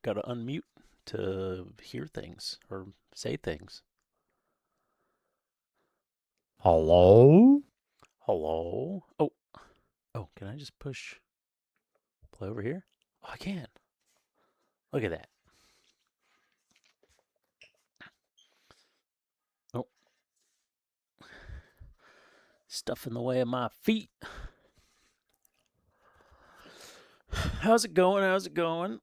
Gotta unmute to hear things or say things. Hello? Hello? Oh, can I just push play over here? Oh, I can. Look at that. Oh, stuff in the way of my feet. How's it going? How's it going?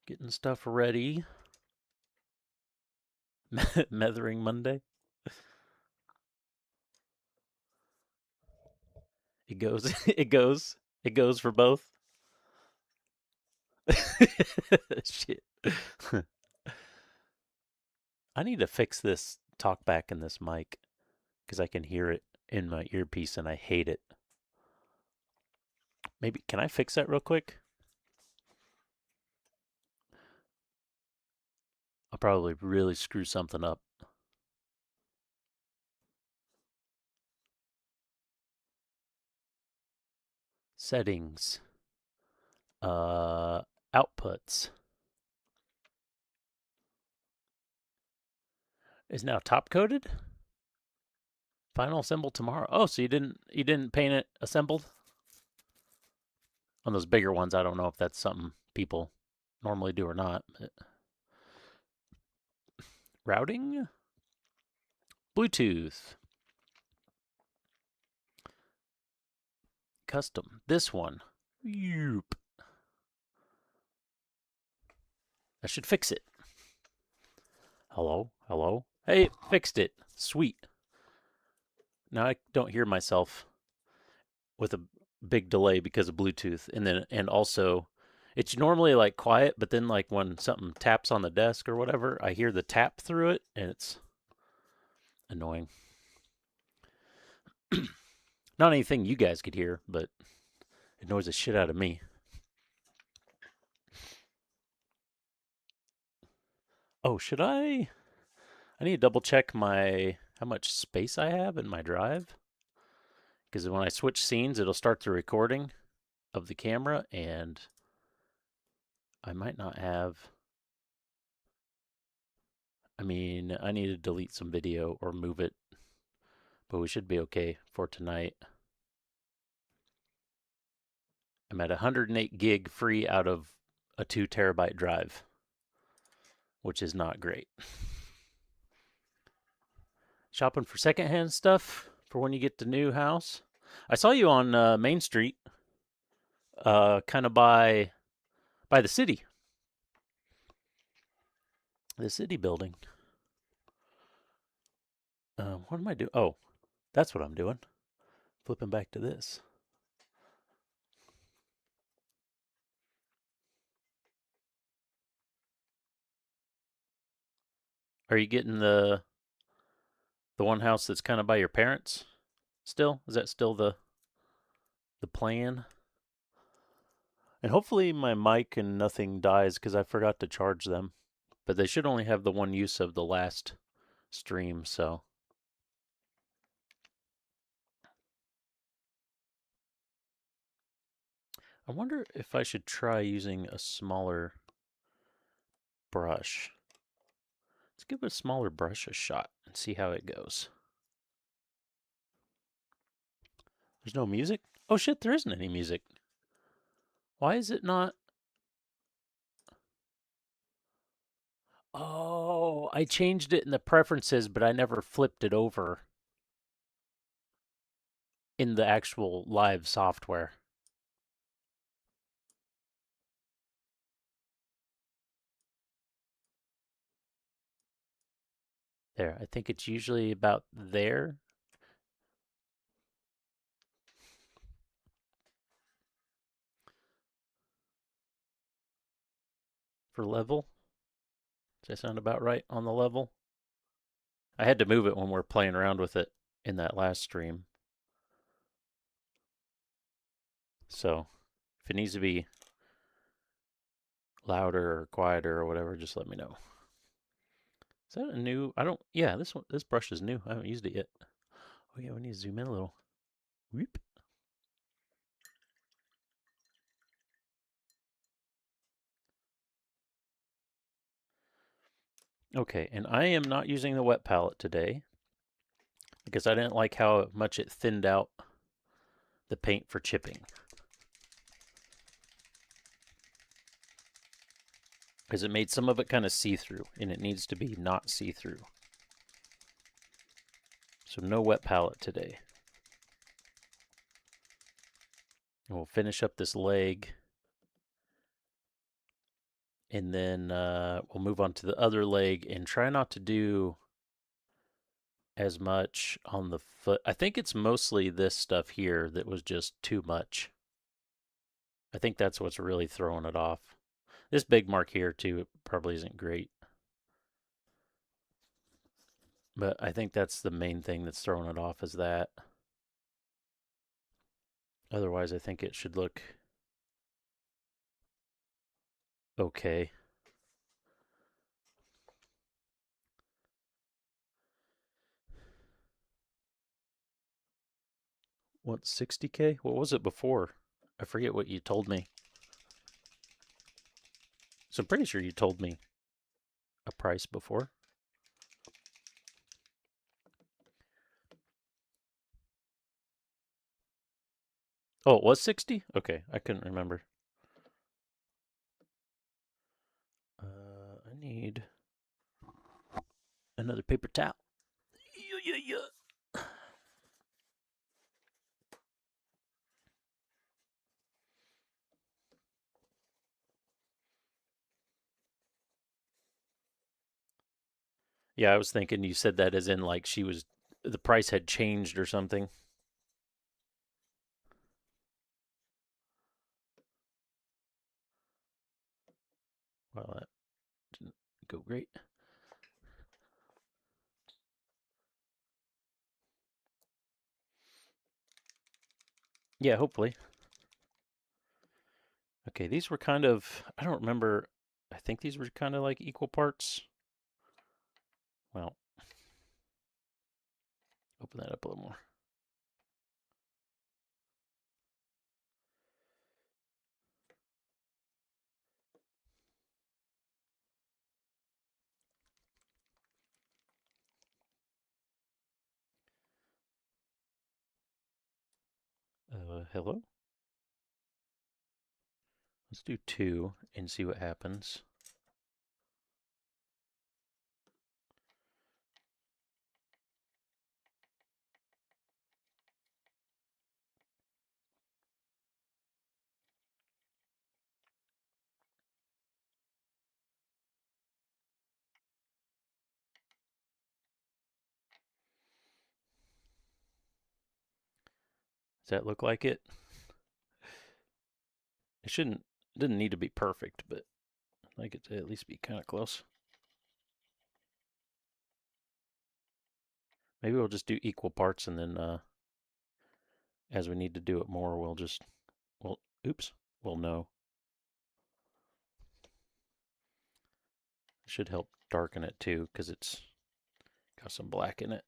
Getting stuff ready. Methering Monday. It goes. It goes for both. Shit. I need to fix this talkback in this mic because I can hear it in my earpiece and I hate it. Maybe can I fix that real quick? I'll probably really screw something up. Settings. Uh, Outputs. Is now top coated? Final assemble tomorrow. Oh, so you didn't paint it assembled? On those bigger ones, I don't know if that's something people normally do or not. But routing? Bluetooth. Custom. This one. Yoop. I should fix it. Hello? Hello? Hey, fixed it. Sweet. Now I don't hear myself with a big delay because of Bluetooth. And also it's normally like quiet, but then like when something taps on the desk or whatever, I hear the tap through it and it's annoying. Not anything you guys could hear, but it annoys the shit out of me. Oh, should I need to double check my how much space I have in my drive because when I switch scenes, it'll start the recording of the camera and I might not have. I mean, I need to delete some video or move it, but we should be okay for tonight. I'm at 108 gig free out of a 2 terabyte drive, which is not great. Shopping for secondhand stuff for when you get the new house. I saw you on Main Street, kind of by the city building. What am I doing? Oh, that's what I'm doing. Flipping back to this. Are you getting the one house that's kind of by your parents still? Is that still the plan? And hopefully my mic and nothing dies because I forgot to charge them. But they should only have the one use of the last stream, so. I wonder if I should try using a smaller brush. Let's give a smaller brush a shot and see how it goes. There's no music? Oh shit, there isn't any music. Why is it not? Oh, I changed it in the preferences, but I never flipped it over in the actual live software. There, I think it's usually about there for level. Does that sound about right on the level? I had to move it when we are playing around with it in that last stream. So if it needs to be louder or quieter or whatever, just let me know. Is that a new? I don't. Yeah, this brush is new. I haven't used it yet. Oh yeah, we need to zoom in a little. Whoop. Okay, and I am not using the wet palette today because I didn't like how much it thinned out the paint for chipping. Because it made some of it kind of see-through, and it needs to be not see-through. So no wet palette today. And we'll finish up this leg, and then we'll move on to the other leg and try not to do as much on the foot. I think it's mostly this stuff here that was just too much. I think that's what's really throwing it off. This big mark here too probably isn't great. But I think that's the main thing that's throwing it off is that. Otherwise, I think it should look okay. What, 60K? What was it before? I forget what you told me. So I'm pretty sure you told me a price before. Oh, it was 60? Okay, I couldn't remember. I need another paper towel. Yeah, yeah, yeah. Yeah, I was thinking you said that as in like the price had changed or something. Well, that didn't go great. Yeah, hopefully. Okay, these were kind of, I don't remember, I think these were kind of like equal parts. Well, open that up a little more. Hello? Let's do 2 and see what happens. Does that look like it? It didn't need to be perfect, but I'd like it to at least be kind of close. Maybe we'll just do equal parts and then as we need to do it more, well, oops, we'll know. It should help darken it too because it's got some black in it.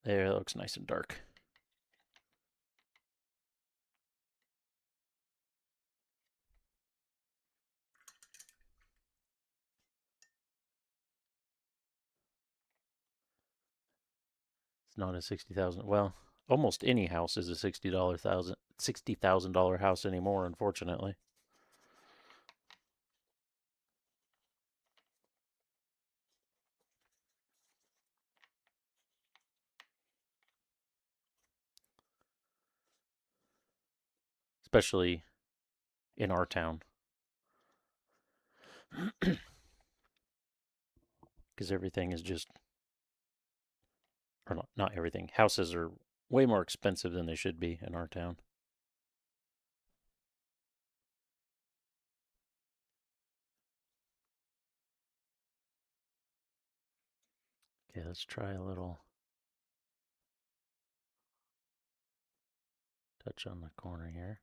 There, that looks nice and dark. It's not a 60,000. Well, almost any house is a $60,000 house anymore, unfortunately. Especially in our town. Because everything is just, or not everything. Houses are way more expensive than they should be in our town. Okay, let's try a little touch on the corner here.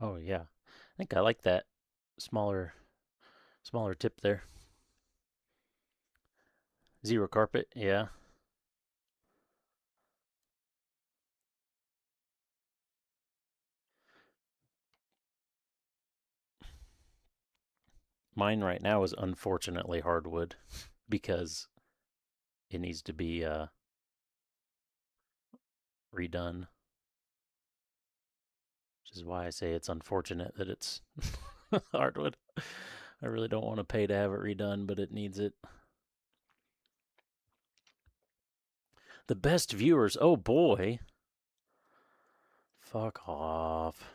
Oh yeah, I think I like that smaller tip there. Zero carpet, yeah. Mine right now is unfortunately hardwood because it needs to be redone, which is why I say it's unfortunate that it's hardwood. I really don't want to pay to have it redone, but it needs it. The best viewers, oh boy. Fuck off.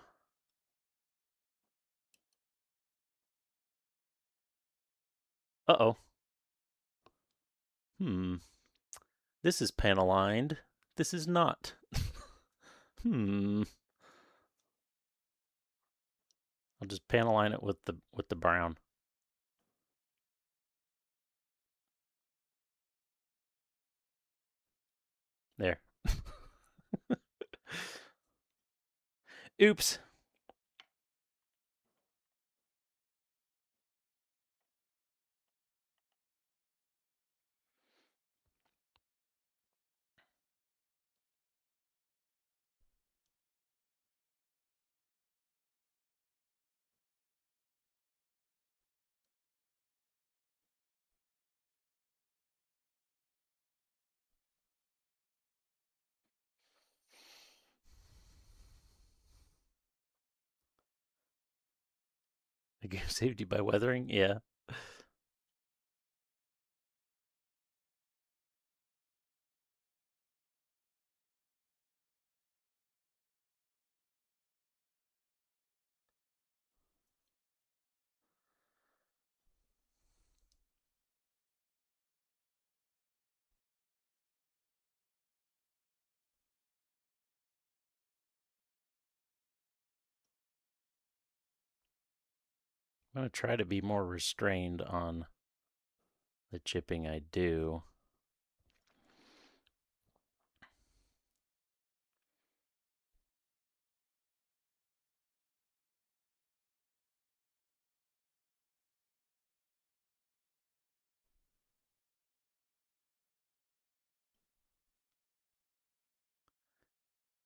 Uh-oh. Hmm. This is pan aligned. This is not. Hmm. I'll just pan align it with the brown. There. Oops. The game saved you by weathering? Yeah. I'm going to try to be more restrained on the chipping I do.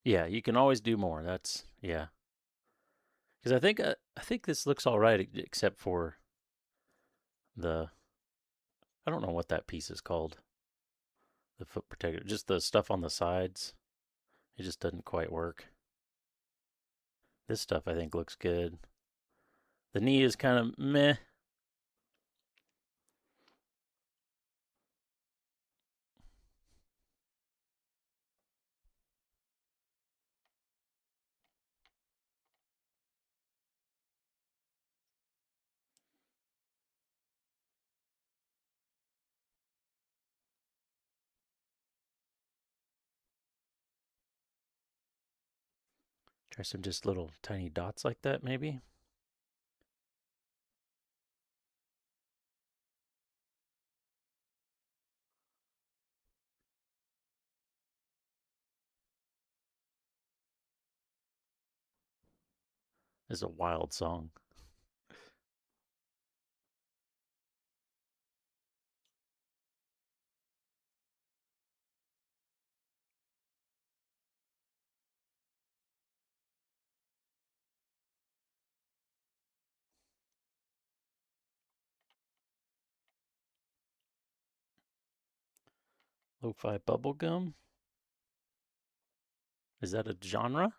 Yeah, you can always do more. That's yeah. Because I think this looks all right except for the I don't know what that piece is called. The foot protector, just the stuff on the sides. It just doesn't quite work. This stuff I think looks good. The knee is kind of meh. Try some just little tiny dots like that, maybe. This is a wild song. Lo-fi bubblegum. Is that a genre?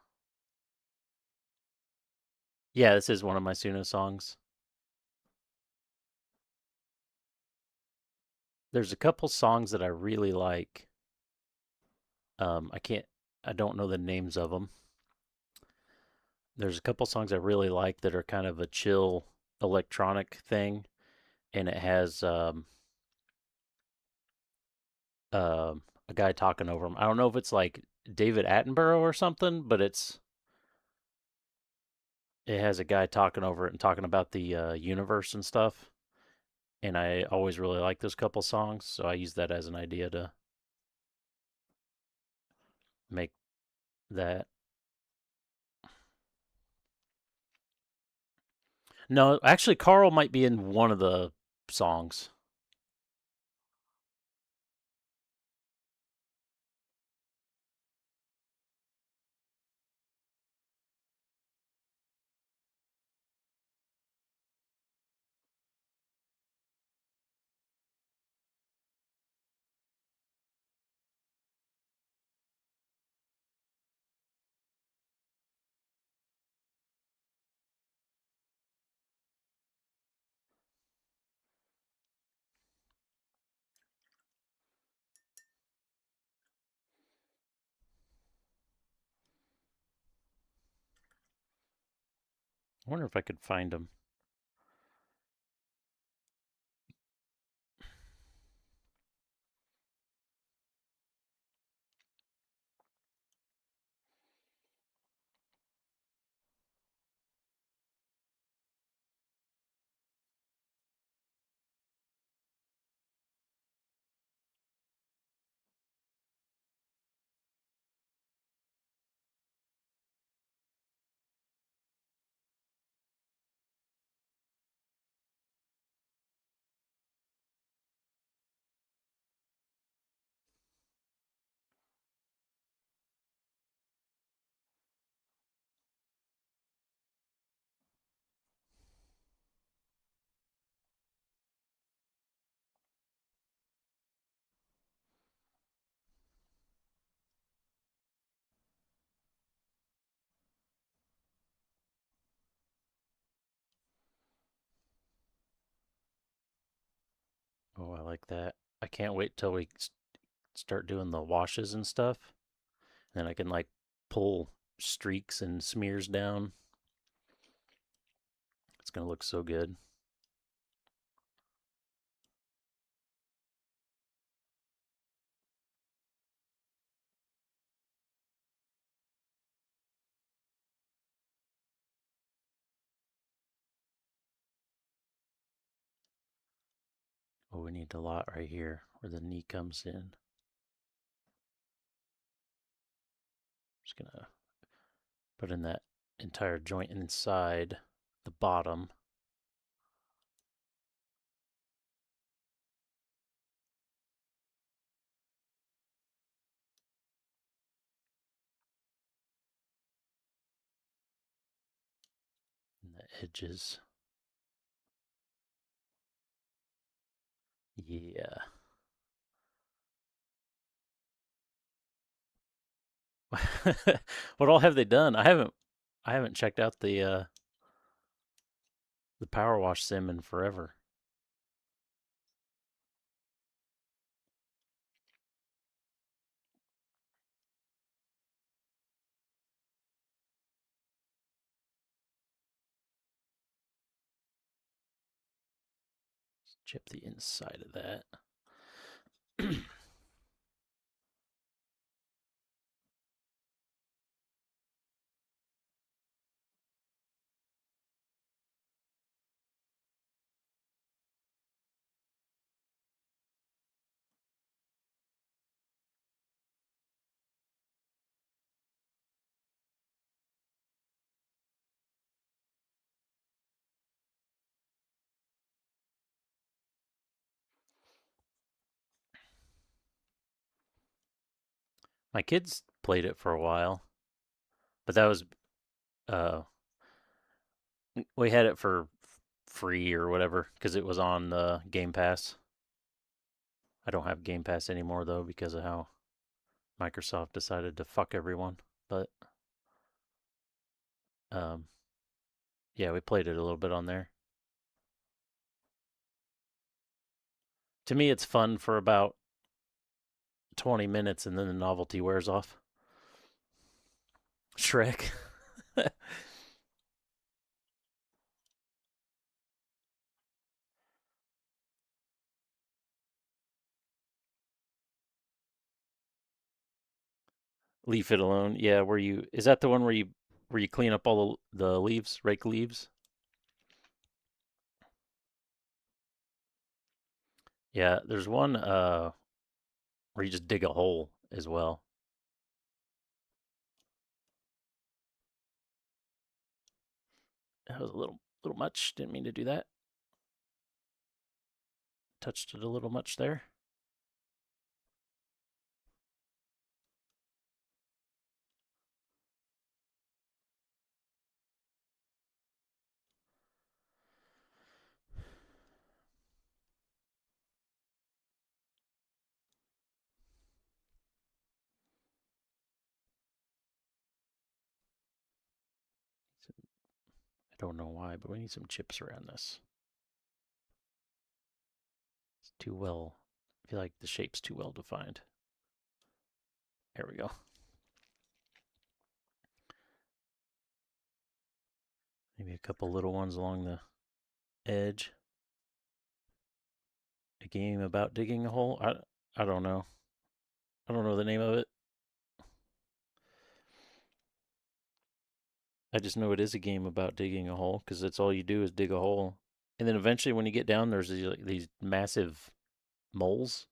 Yeah, this is one of my Suno songs. There's a couple songs that I really like. I can't, I don't know the names of them. There's a couple songs I really like that are kind of a chill electronic thing, and it has a guy talking over him. I don't know if it's like David Attenborough or something, but it has a guy talking over it and talking about the universe and stuff. And I always really like those couple songs, so I use that as an idea to make that. No, actually, Carl might be in one of the songs. I wonder if I could find them. Oh, I like that. I can't wait till we start doing the washes and stuff. Then I can like pull streaks and smears down. It's gonna look so good. Oh, we need the lot right here where the knee comes in. Just gonna put in that entire joint inside the bottom. And the edges. Yeah. What all have they done? I haven't checked out the power wash sim in forever. Let's chip the inside of that. My kids played it for a while, but that was uh we had it for free or whatever because it was on Game Pass. I don't have Game Pass anymore though because of how Microsoft decided to fuck everyone. But um, yeah, we played it a little bit on there. To me, it's fun for about 20 minutes and then the novelty wears off. Shrek. Leave it alone. Yeah, where you is that the one where you clean up all the leaves, rake leaves? Yeah, there's one where you just dig a hole as well. That was a little much. Didn't mean to do that. Touched it a little much there. I don't know why, but we need some chips around this. It's too well. I feel like the shape's too well defined. There we go. Maybe a couple little ones along the edge. A game about digging a hole? I don't know. I don't know the name of it. I just know it is a game about digging a hole because that's all you do is dig a hole. And then eventually, when you get down, there's these massive moles.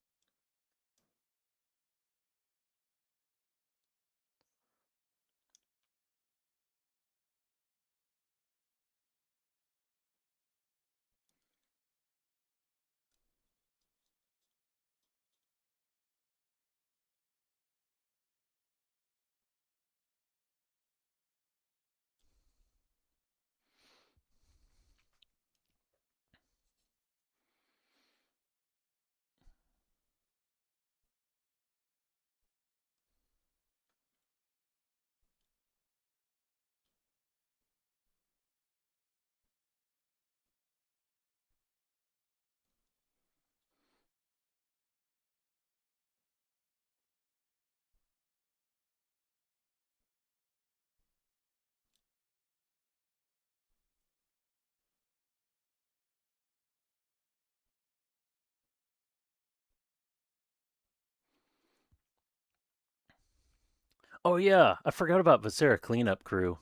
Oh yeah, I forgot about Viscera Cleanup Crew.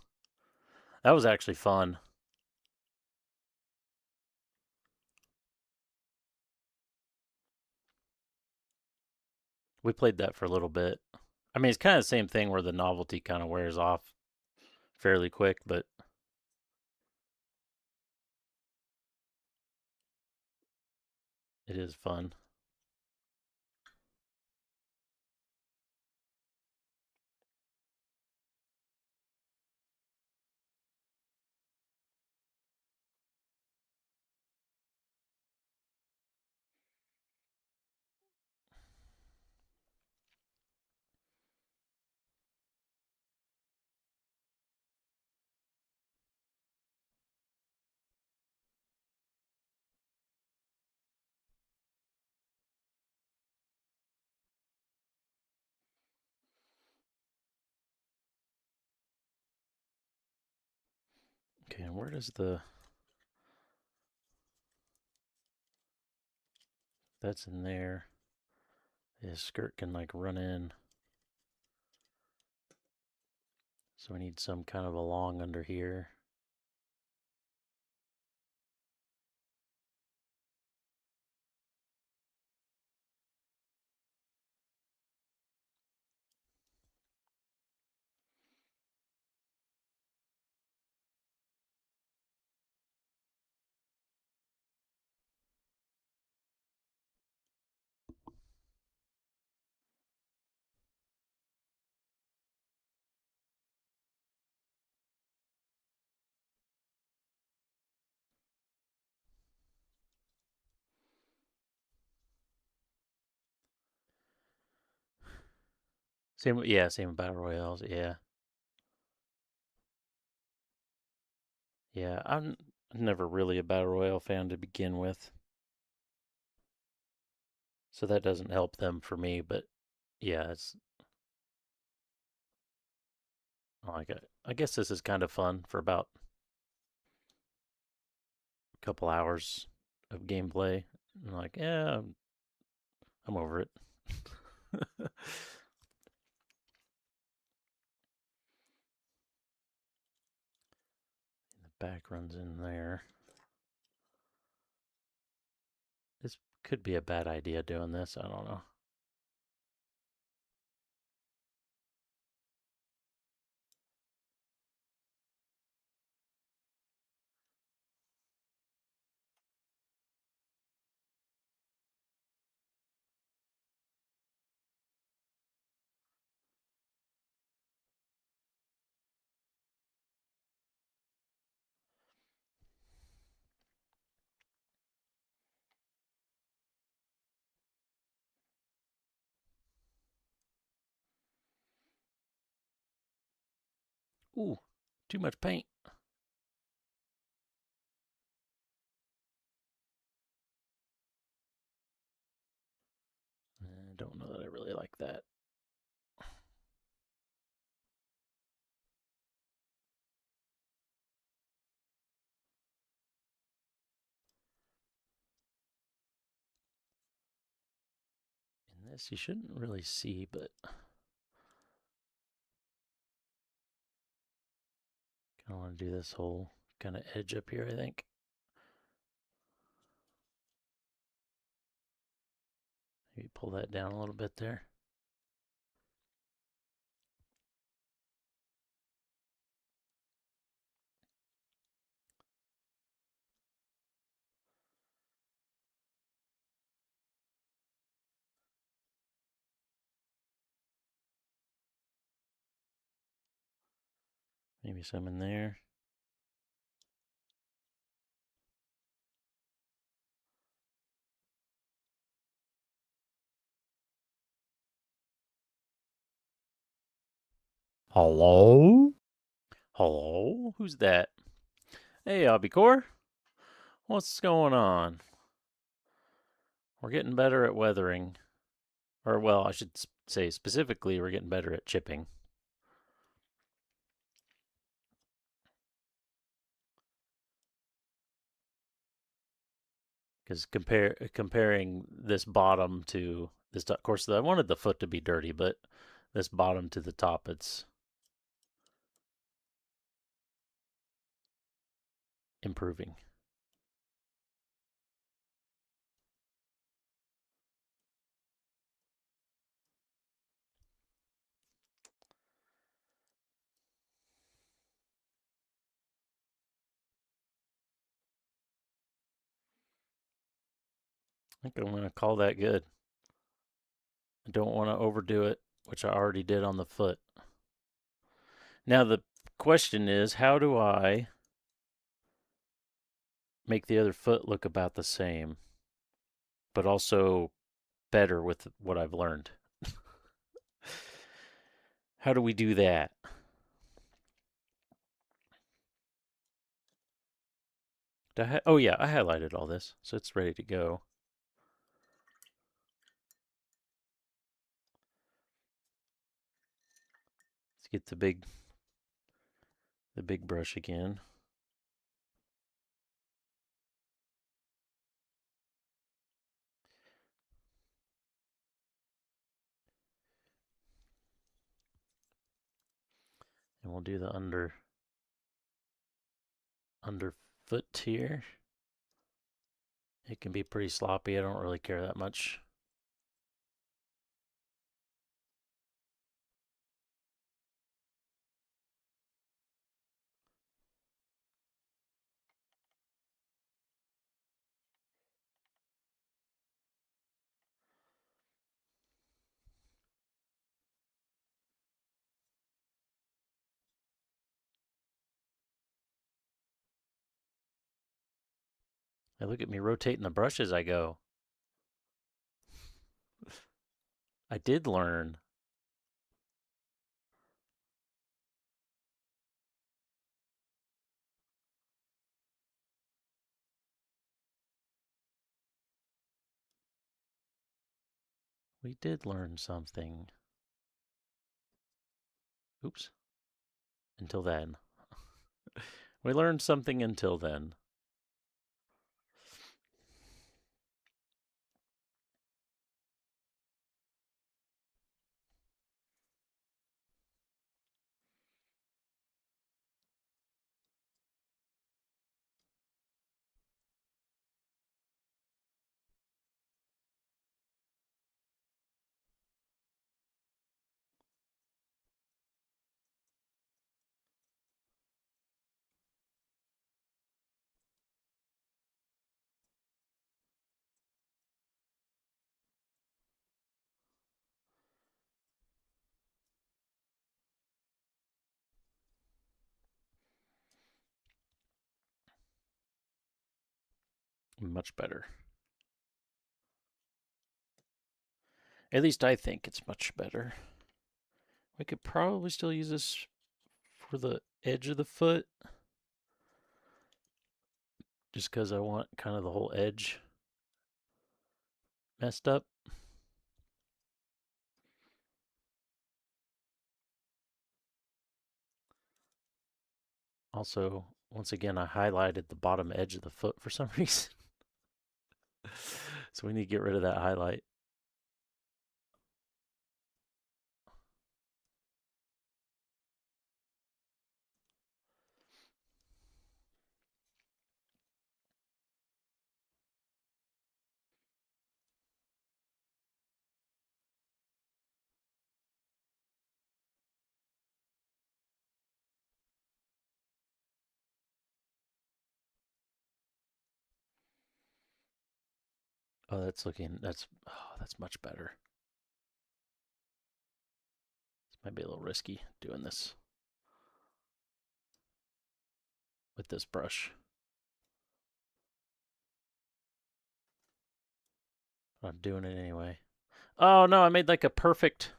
That was actually fun. We played that for a little bit. I mean, it's kind of the same thing where the novelty kind of wears off fairly quick, but it is fun. Okay, and where does the... That's in there. His skirt can like run in. So we need some kind of a long under here. Same, yeah, same with Battle Royales. Yeah, yeah. I'm never really a Battle Royale fan to begin with, so that doesn't help them for me. But yeah, it's like I guess this is kind of fun for about a couple hours of gameplay. I'm like, yeah, I'm over it. The back runs in there. This could be a bad idea doing this. I don't know. Ooh, too much paint. I don't know that I really like that. This you shouldn't really see, but kind of want to do this whole kind of edge up here, I think. Maybe pull that down a little bit there. Maybe some in there. Hello? Hello? Who's that? Hey, Abicor. What's going on? We're getting better at weathering. Or, well, I should say specifically, we're getting better at chipping. Because comparing this bottom to this top, of course, I wanted the foot to be dirty, but this bottom to the top, it's improving. I think I'm going to call that good. I don't want to overdo it, which I already did on the foot. Now, the question is, how do I make the other foot look about the same, but also better with what I've learned? How do we do that? Oh, yeah, I highlighted all this, so it's ready to go. Let's get the big brush again. And we'll do the underfoot here. It can be pretty sloppy. I don't really care that much. Hey, look at me rotating the brush as I go. I did learn. We did learn something. Oops. Until then. We learned something until then. Much better. At least I think it's much better. We could probably still use this for the edge of the foot. Just because I want kind of the whole edge messed up. Also, once again, I highlighted the bottom edge of the foot for some reason. So we need to get rid of that highlight. Oh, that's much better. This might be a little risky doing this with this brush. I'm doing it anyway. Oh no, I made like a perfect.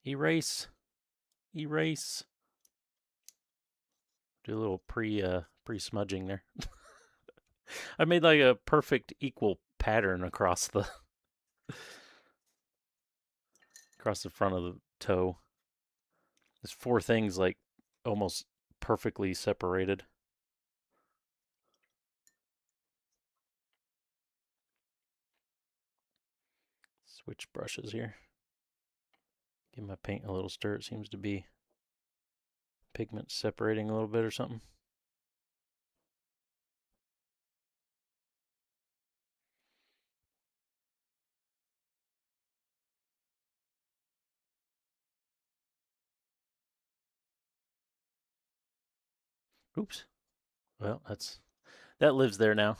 Erase. Erase. Do a little pre smudging there. I made like a perfect equal pattern across the front of the toe. There's four things like almost perfectly separated. Switch brushes here. Give my paint a little stir. It seems to be pigment separating a little bit or something. Oops. Well, that lives there now.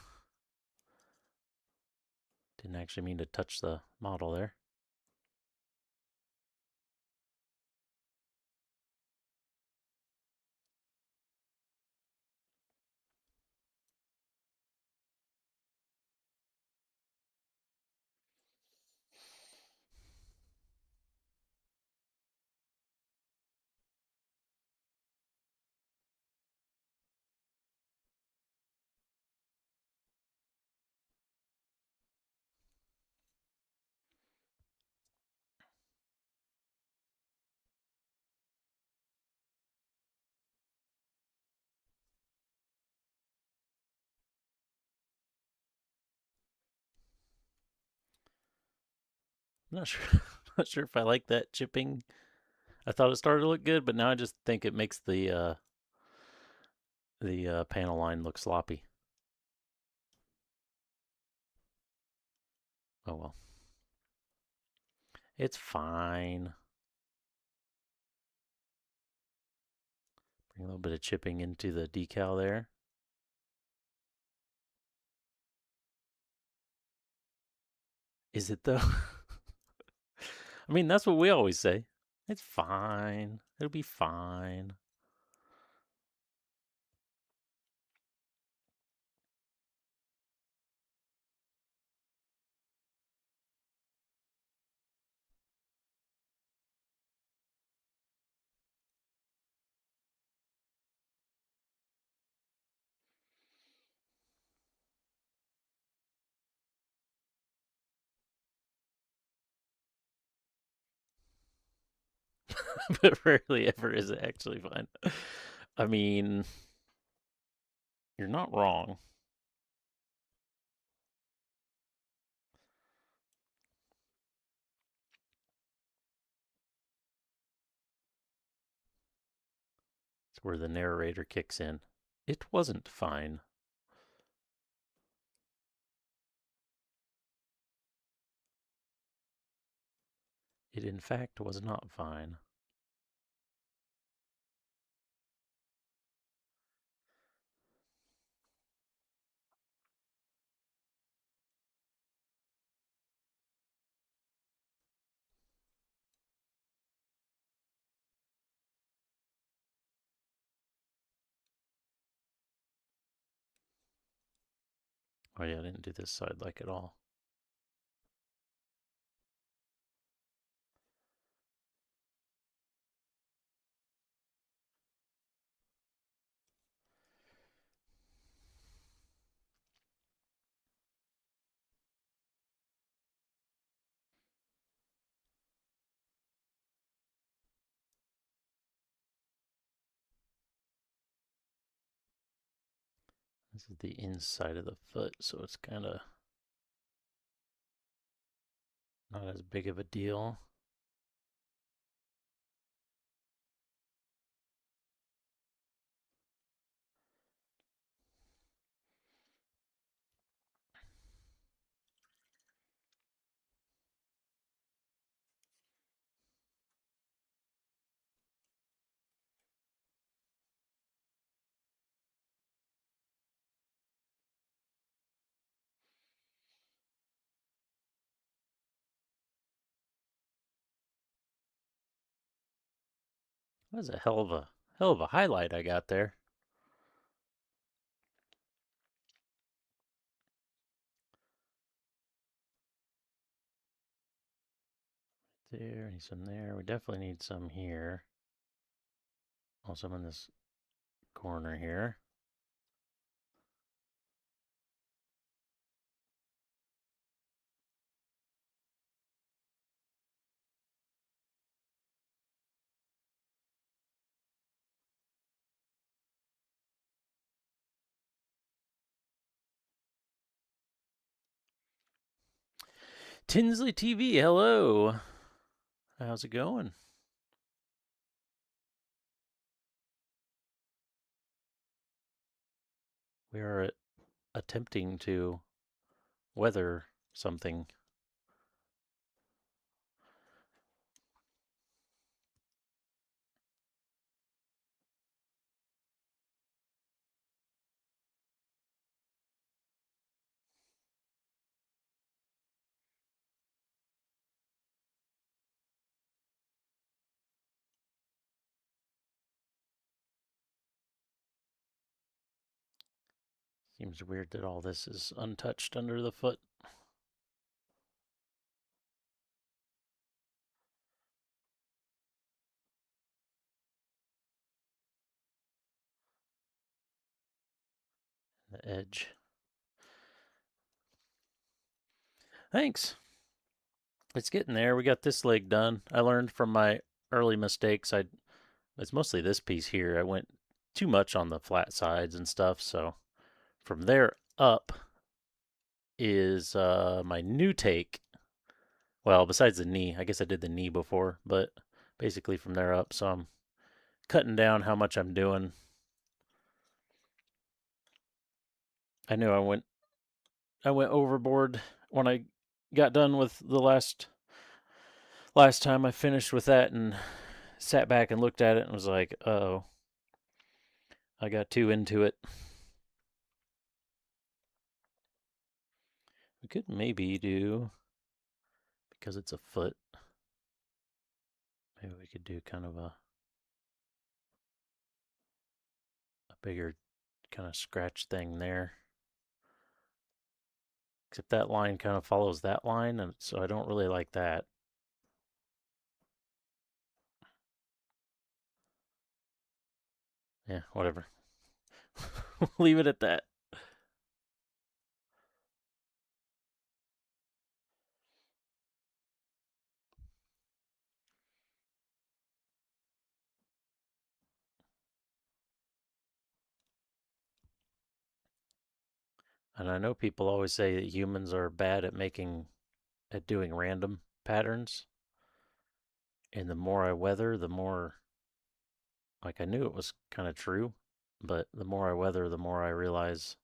Didn't actually mean to touch the model there. I'm not sure. Not sure if I like that chipping. I thought it started to look good, but now I just think it makes the panel line look sloppy. Oh well, it's fine. Bring a little bit of chipping into the decal there. Is it though? I mean, that's what we always say. It's fine. It'll be fine. But rarely ever is it actually fine. I mean, you're not wrong. It's where the narrator kicks in. It wasn't fine. It in fact was not fine. Oh yeah, I didn't do this side like at all. This is the inside of the foot, so it's kind of not as big of a deal. That was a hell of a highlight I got there. There, need some there. We definitely need some here. Also in this corner here. Tinsley TV, hello. How's it going? We are attempting to weather something. Seems weird that all this is untouched under the foot. The edge. Thanks. It's getting there. We got this leg done. I learned from my early mistakes. It's mostly this piece here. I went too much on the flat sides and stuff. So from there up is my new take. Well, besides the knee, I guess I did the knee before, but basically from there up. So I'm cutting down how much I'm doing. I knew I went overboard when I got done with the last time I finished with that and sat back and looked at it and was like, oh, I got too into it. We could maybe do, because it's a foot, maybe we could do kind of a bigger kind of scratch thing there. Except that line kind of follows that line, and so I don't really like that. Yeah, whatever. Leave it at that. And I know people always say that humans are bad at doing random patterns. And the more I weather, the more, like, I knew it was kind of true, but the more I weather, the more I realize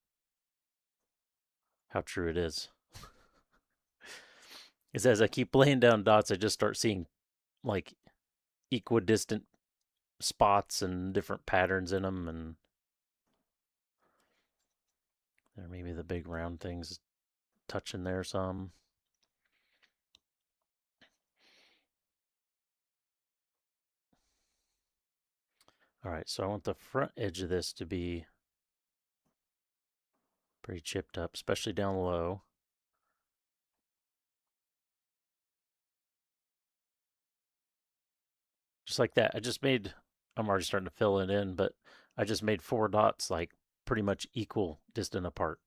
how true it is. Is as I keep laying down dots, I just start seeing like equidistant spots and different patterns in them, and there maybe the big round things touching there some. All right, so I want the front edge of this to be pretty chipped up, especially down low. Just like that. I'm already starting to fill it in, but I just made 4 dots like pretty much equal distant apart.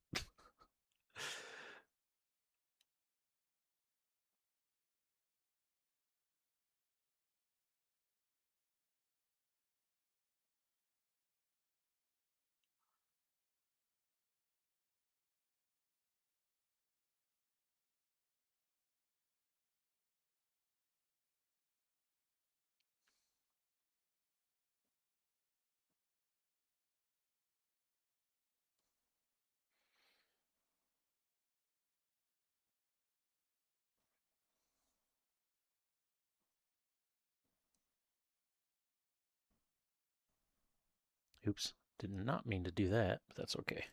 Oops, did not mean to do that, but that's okay.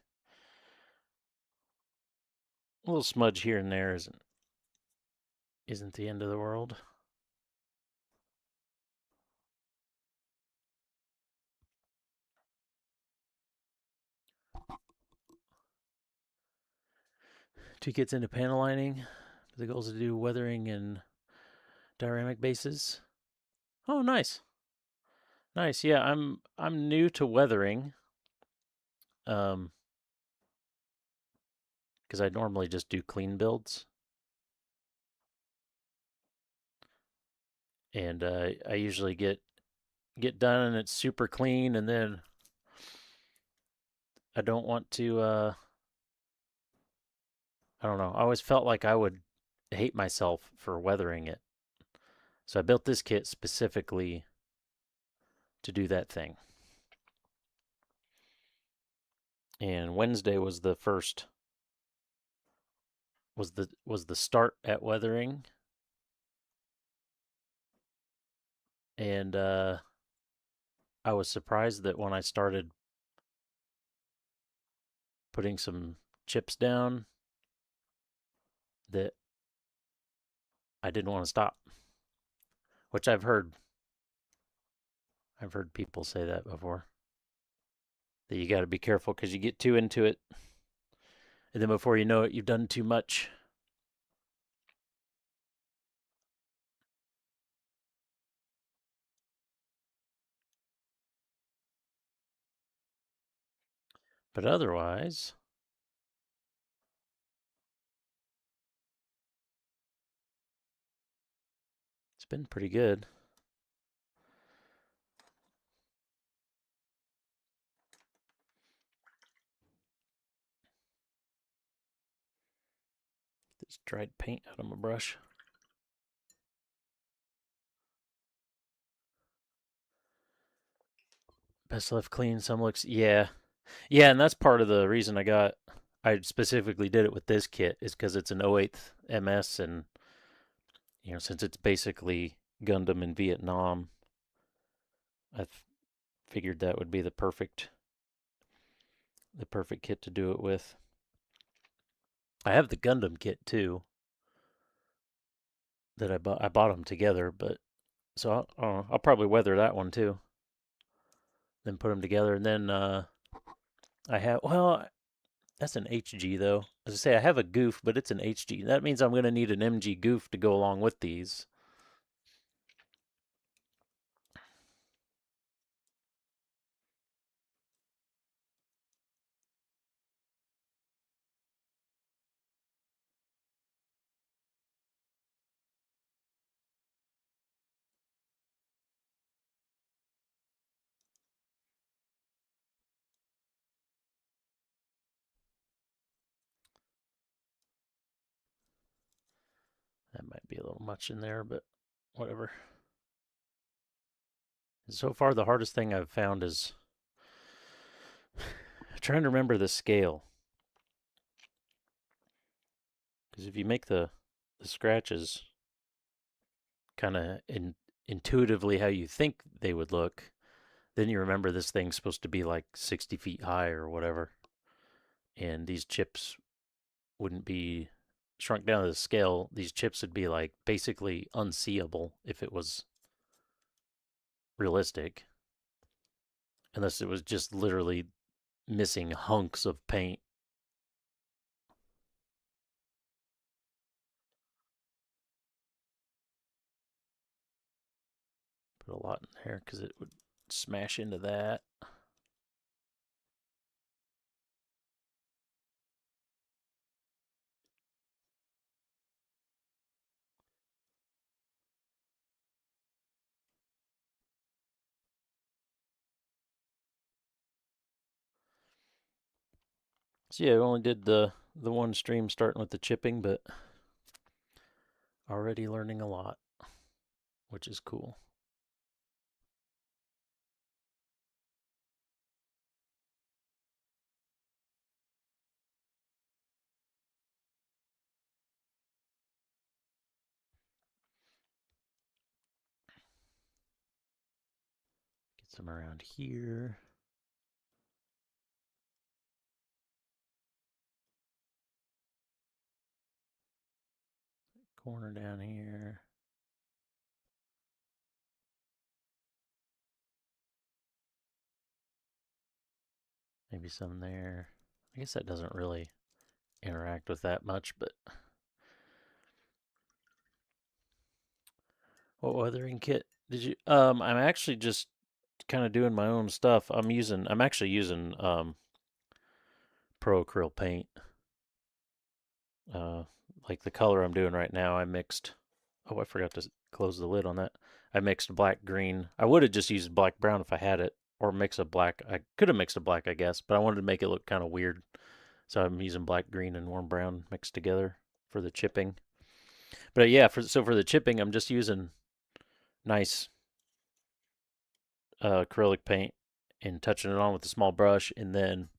A little smudge here and there isn't the end of the world. 2 kits into panel lining. The goal is to do weathering and dioramic bases. Oh, nice. Nice. Yeah, I'm new to weathering. Because I normally just do clean builds. And I usually get done and it's super clean, and then I don't want to I don't know. I always felt like I would hate myself for weathering it. So I built this kit specifically to do that thing. And Wednesday was the first was the start at weathering, and I was surprised that when I started putting some chips down that I didn't want to stop, which I've heard people say that before. That you got to be careful because you get too into it, and then before you know it, you've done too much. But otherwise, it's been pretty good. This dried paint out of my brush. Best left clean. Some looks, yeah, yeah, and that's part of the reason I specifically did it with this kit is because it's an 08th MS, and since it's basically Gundam in Vietnam, I figured that would be the perfect kit to do it with. I have the Gundam kit too that I bought. I bought them together, but so I'll probably weather that one too. Then put them together, and then I have that's an HG though. As I say, I have a goof, but it's an HG. That means I'm going to need an MG goof to go along with these. That might be a little much in there, but whatever. So far, the hardest thing I've found is trying to remember the scale. Because if you make the scratches kind of intuitively how you think they would look, then you remember this thing's supposed to be like 60 feet high or whatever. And these chips wouldn't be shrunk down to the scale. These chips would be like basically unseeable if it was realistic, unless it was just literally missing hunks of paint. Put a lot in there because it would smash into that. So yeah, I only did the one stream starting with the chipping, but already learning a lot, which is cool. Get some around here. Corner down here. Maybe some there. I guess that doesn't really interact with that much. But what weathering kit did you? I'm actually just kind of doing my own stuff. I'm actually using pro acryl paint. Uh, like the color I'm doing right now, I mixed. Oh, I forgot to close the lid on that. I mixed black green. I would have just used black brown if I had it, or mix a black. I could have mixed a black, I guess, but I wanted to make it look kind of weird, so I'm using black green and warm brown mixed together for the chipping. But yeah, for the chipping, I'm just using nice acrylic paint and touching it on with a small brush, and then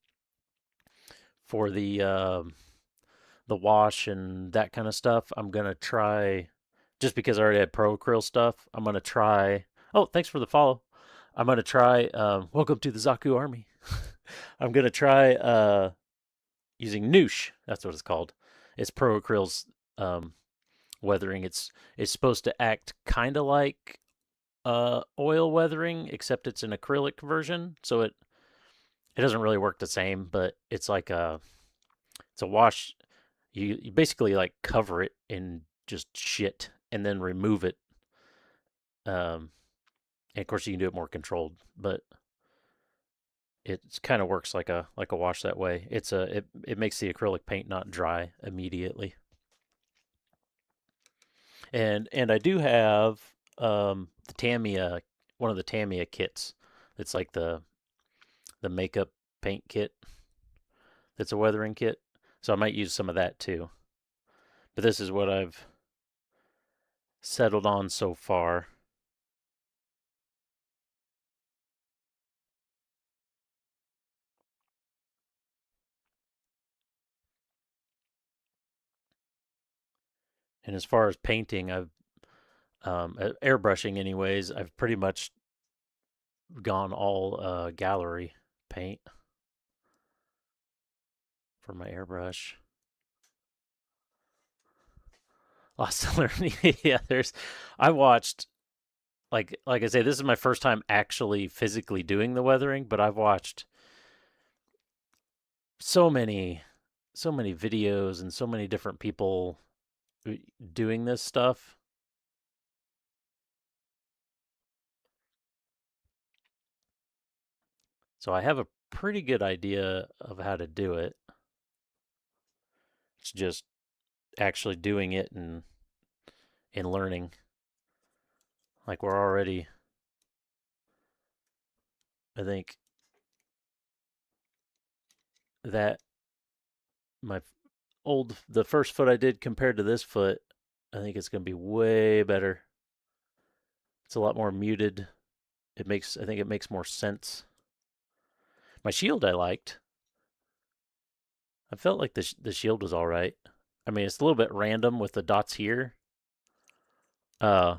for the wash and that kind of stuff, I'm gonna try just because I already had pro acryl stuff. I'm gonna try. Oh, thanks for the follow. I'm gonna try. Welcome to the Zaku Army. I'm gonna try using Noosh. That's what it's called. It's pro acryl's weathering. It's supposed to act kind of like oil weathering, except it's an acrylic version. So it doesn't really work the same, but it's a wash. You basically like cover it in just shit and then remove it. Um, and of course you can do it more controlled, but it kind of works like a wash that way. It makes the acrylic paint not dry immediately. And I do have the Tamiya, one of the Tamiya kits. It's like the makeup paint kit. That's a weathering kit. So I might use some of that too. But this is what I've settled on so far. And as far as painting, I've airbrushing anyways. I've pretty much gone all gallery paint for my airbrush. Lots of learning. Yeah, I watched like I say, this is my first time actually physically doing the weathering, but I've watched so many so many videos and so many different people doing this stuff. So I have a pretty good idea of how to do it. It's just actually doing it and learning. Like we're already, I think that my the first foot I did compared to this foot, I think it's going to be way better. It's a lot more muted. I think it makes more sense. My shield I liked. I felt like the shield was all right. I mean, it's a little bit random with the dots here. Uh,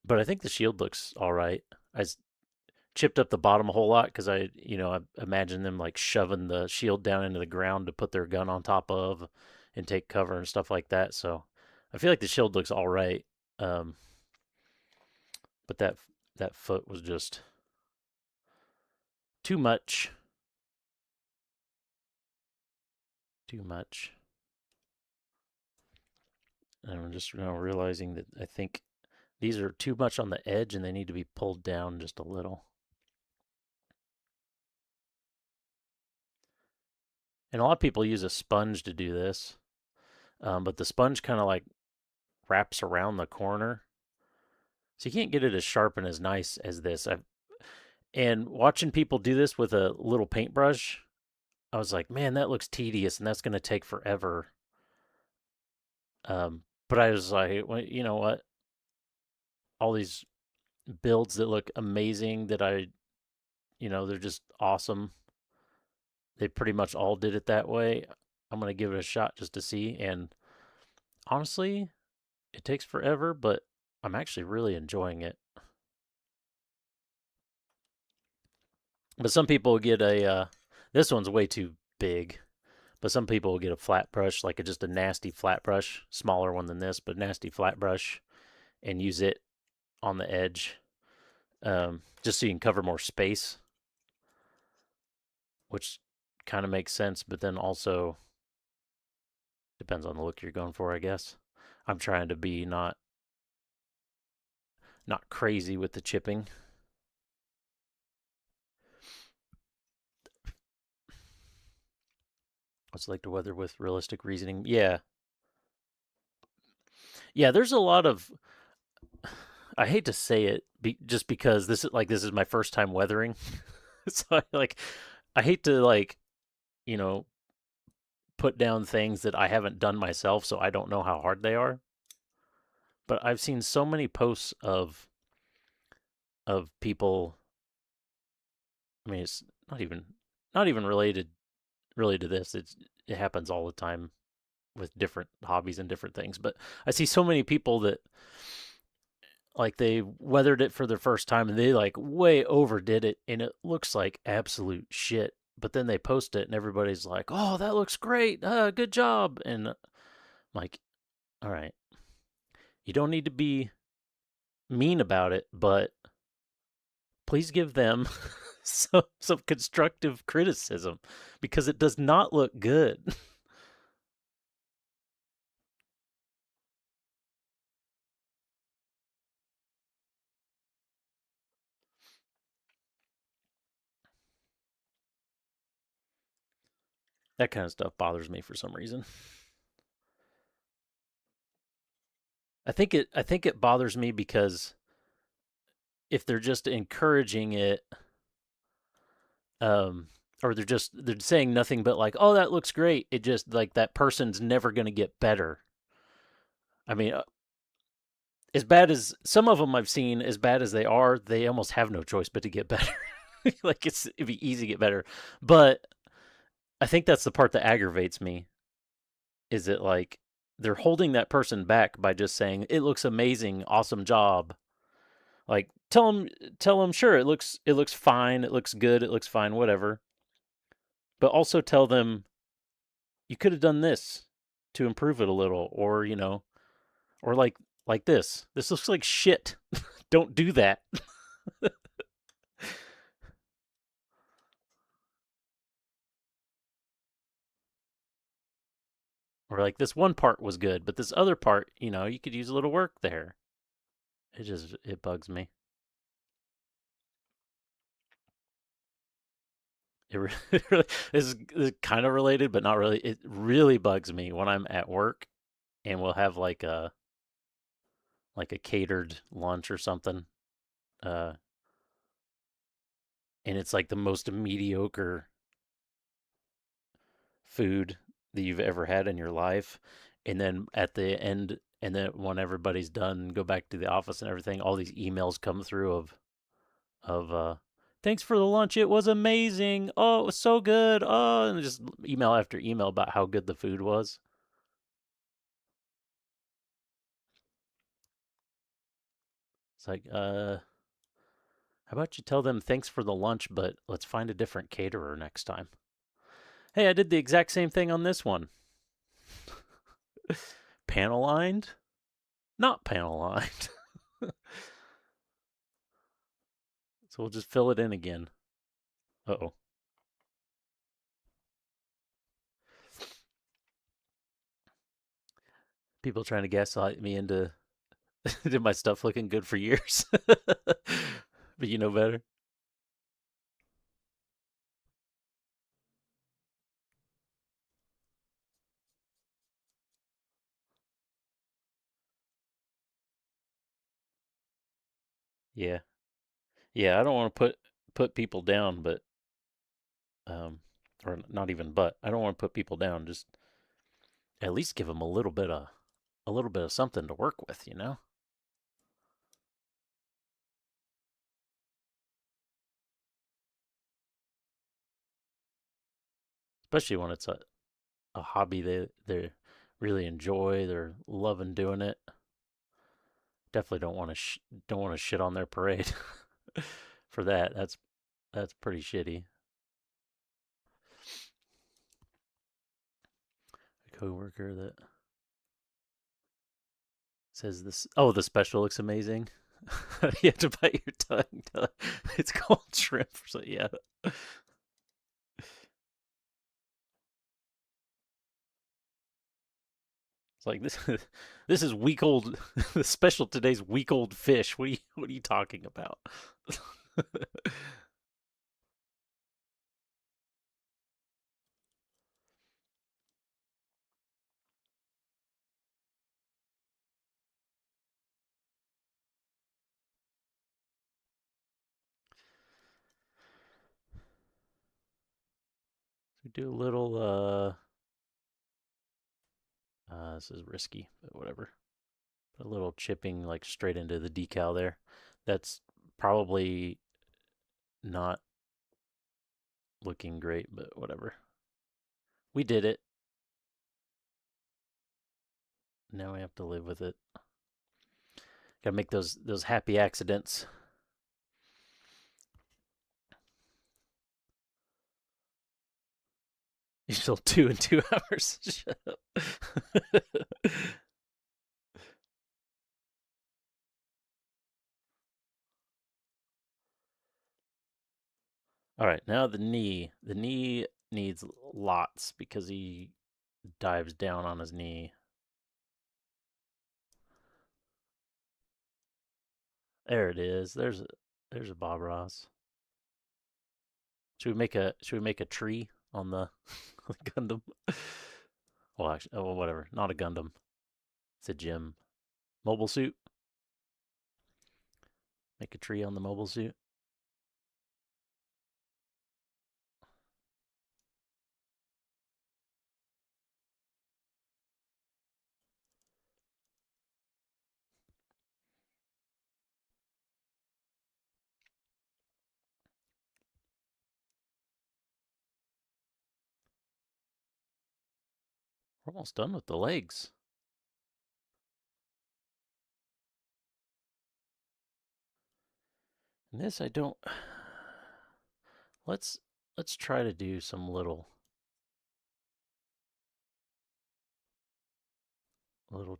but I think the shield looks all right. I chipped up the bottom a whole lot because I imagine them like shoving the shield down into the ground to put their gun on top of and take cover and stuff like that. So I feel like the shield looks all right. Um, but that foot was just too much. Too much. And I'm just now realizing that I think these are too much on the edge and they need to be pulled down just a little. And a lot of people use a sponge to do this, but the sponge kind of like wraps around the corner. So you can't get it as sharp and as nice as this. And watching people do this with a little paintbrush, I was like, man, that looks tedious and that's going to take forever. But I was like, well, you know what? All these builds that look amazing they're just awesome. They pretty much all did it that way. I'm going to give it a shot just to see. And honestly, it takes forever, but I'm actually really enjoying it. But some people get this one's way too big. But some people will get a flat brush, like just a nasty flat brush, smaller one than this, but nasty flat brush, and use it on the edge, just so you can cover more space, which kind of makes sense, but then also depends on the look you're going for, I guess. I'm trying to be not crazy with the chipping. What's like the weather with realistic reasoning? Yeah. Yeah, there's a lot of I hate to say it just because this is my first time weathering. So I hate to you know, put down things that I haven't done myself so I don't know how hard they are. But I've seen so many posts of people. I mean, it's not even related really to this. It happens all the time with different hobbies and different things. But I see so many people that they weathered it for their first time and they way overdid it and it looks like absolute shit. But then they post it and everybody's like, "Oh, that looks great! Good job!" And I'm like, "All right, you don't need to be mean about it, but please give them some constructive criticism because it does not look good." That kind of stuff bothers me for some reason. I think it bothers me because if they're just encouraging it, um, or they're saying nothing but like, "Oh, that looks great," it just like that person's never going to get better. I mean, as bad as some of them I've seen, as bad as they are, they almost have no choice but to get better. It'd be easy to get better, but I think that's the part that aggravates me. Is it like they're holding that person back by just saying it looks amazing, awesome job. Like tell them sure it looks fine, it looks good, it looks fine, whatever. But also tell them you could have done this to improve it a little, or or like this. This looks like shit. Don't do that. Or like this one part was good, but this other part, you could use a little work there. It bugs me. It really this is kind of related, but not really. It really bugs me when I'm at work and we'll have like a catered lunch or something, uh, and it's like the most mediocre food that you've ever had in your life. And then at the end, and then when everybody's done, go back to the office and everything, all these emails come through of thanks for the lunch. It was amazing. Oh, it was so good. Oh, and just email after email about how good the food was. It's like, how about you tell them thanks for the lunch, but let's find a different caterer next time. Hey, I did the exact same thing on this one. Panel lined? Not panel lined. So we'll just fill it in again. Uh oh. People trying to gaslight me into did my stuff looking good for years. But you know better. Yeah. Yeah, I don't want to put people down, but um or not even but. I don't want to put people down, just at least give them a little bit of something to work with. Especially when it's a hobby they really enjoy, they're loving doing it. Definitely don't want to shit on their parade for that. That's pretty shitty. A coworker that says this. Oh, the special looks amazing. You have to bite your tongue. It's called shrimp. So yeah. It's like this. This is week old. The special today's week old fish. What are you talking about? We do a little. This is risky, but whatever. A little chipping like straight into the decal there. That's probably not looking great, but whatever. We did it. Now we have to live with it. Gotta make those happy accidents. You still 2 in 2 hours. Shut up. All right, now the knee. The knee needs lots because he dives down on his knee. There it is. There's a Bob Ross. Should we make a tree on the Gundam? Well, actually, oh, whatever. Not a Gundam. It's a gym. Mobile suit. Make a tree on the mobile suit. We're almost done with the legs. And this I don't. Let's let's try to do some little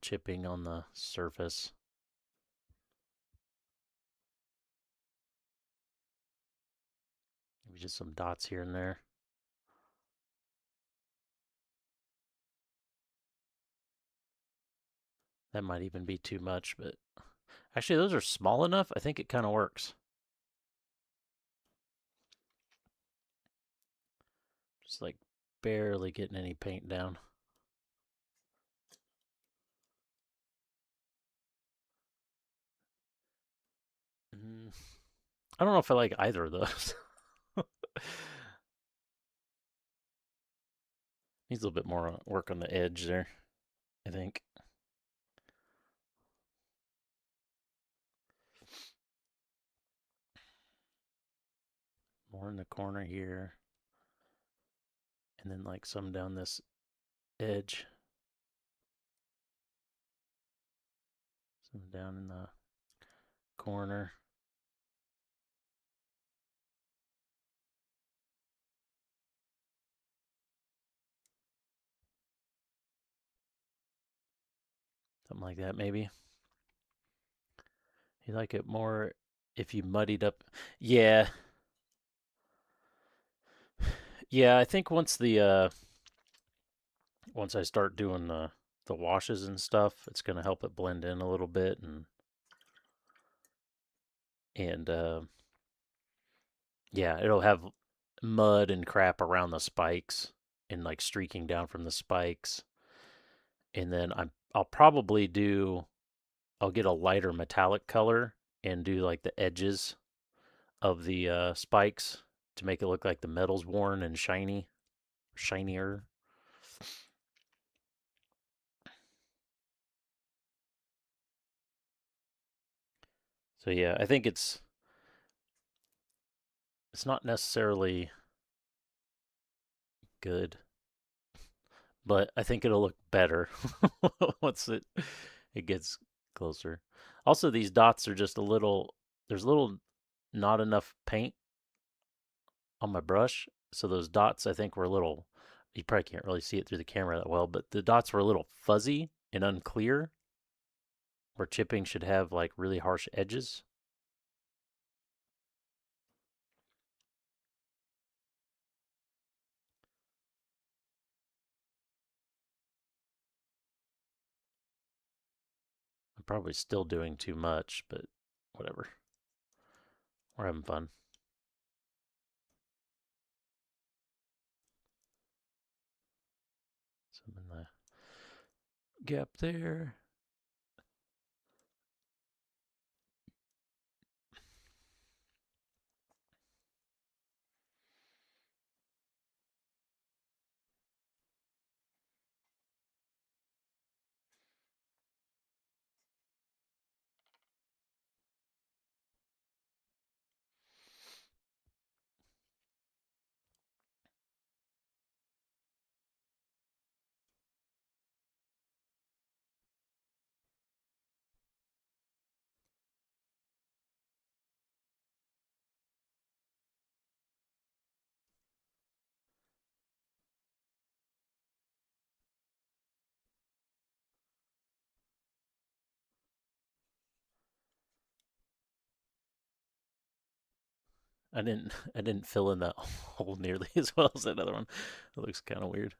chipping on the surface. Maybe just some dots here and there. That might even be too much, but actually those are small enough. I think it kind of works. Just like barely getting any paint down. Mm, I don't know if I like either of those. Needs a little bit more work on the edge there, I think. More in the corner here. And then like some down this edge. Some down in the corner. Something like that maybe. You like it more if you muddied up. Yeah. Yeah, I think once I start doing the washes and stuff, it's gonna help it blend in a little bit and yeah, it'll have mud and crap around the spikes and like streaking down from the spikes. And then I'll probably I'll get a lighter metallic color and do like the edges of the spikes to make it look like the metal's worn and shinier. So yeah, I think it's not necessarily good, but I think it'll look better once it gets closer. Also, these dots are just a little. There's a little not enough paint on my brush, so those dots I think were a little. You probably can't really see it through the camera that well, but the dots were a little fuzzy and unclear. Where chipping should have like really harsh edges. I'm probably still doing too much, but whatever. We're having fun. Some in the gap there. I didn't fill in that hole nearly as well as that other one. It looks kind of weird.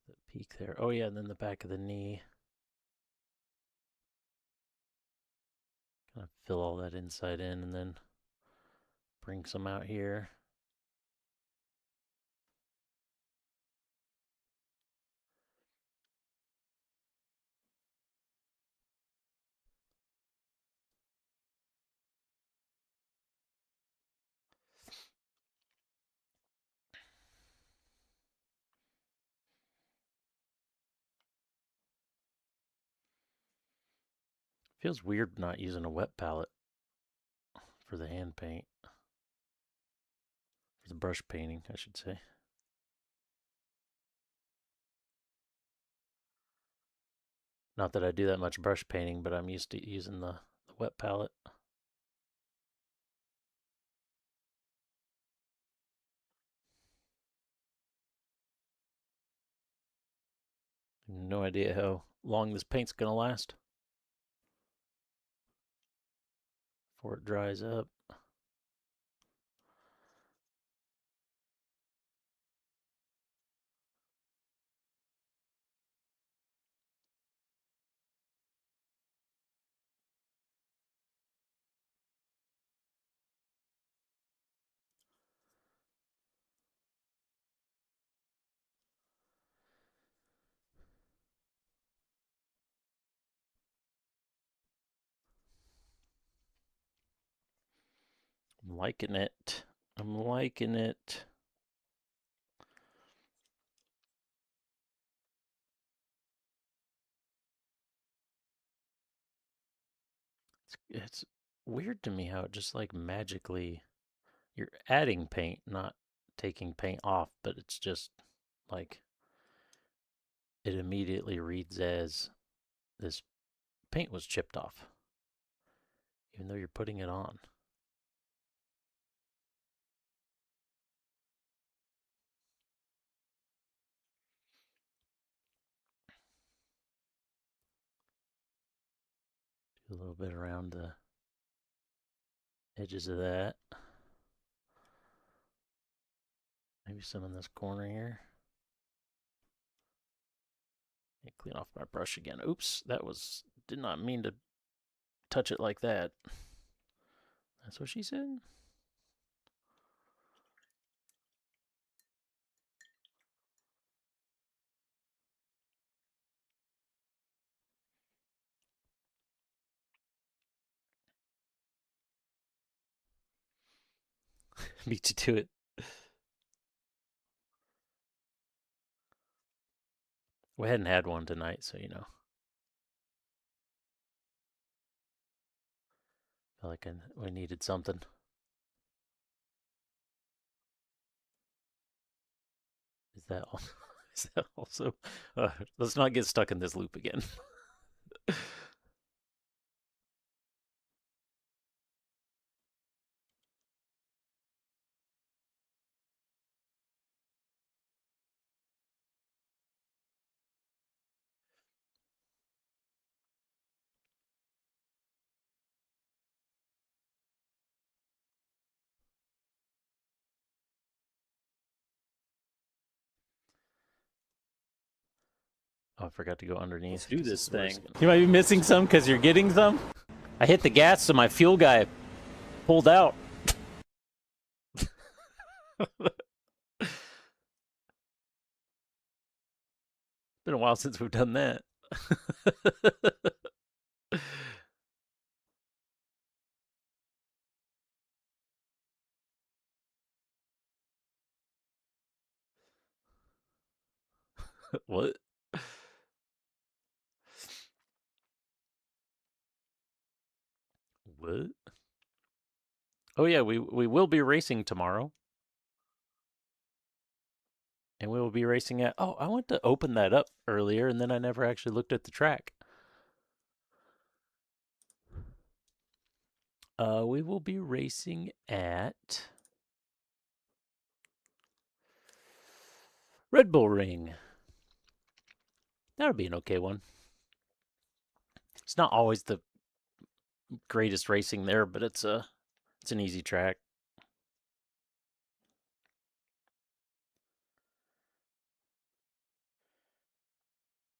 The peak there. Oh yeah, and then the back of the knee. Kind of fill all that inside in and then bring some out here. Feels weird not using a wet palette for the hand paint. For the brush painting, I should say. Not that I do that much brush painting, but I'm used to using the wet palette. No idea how long this paint's gonna last before it dries up. I'm liking it. I'm liking it. It's weird to me how it just like magically you're adding paint, not taking paint off, but it's just like it immediately reads as this paint was chipped off, even though you're putting it on. Do a little bit around the edges of that. Maybe some in this corner here. And clean off my brush again. Oops, did not mean to touch it like that. That's what she said. Beat you to it. We hadn't had one tonight, so felt like we needed something. Is that all? Is that also? Let's not get stuck in this loop again. Oh, I forgot to go underneath. Do this thing. You might be missing some because you're getting some. I hit the gas, so my fuel guy pulled out. Been a while since we've done that. What? What? Oh yeah, we will be racing tomorrow. And we will be racing at... Oh, I went to open that up earlier, and then I never actually looked at the track. We will be racing at Red Bull Ring. That'll be an okay one. It's not always the greatest racing there, but it's an easy track.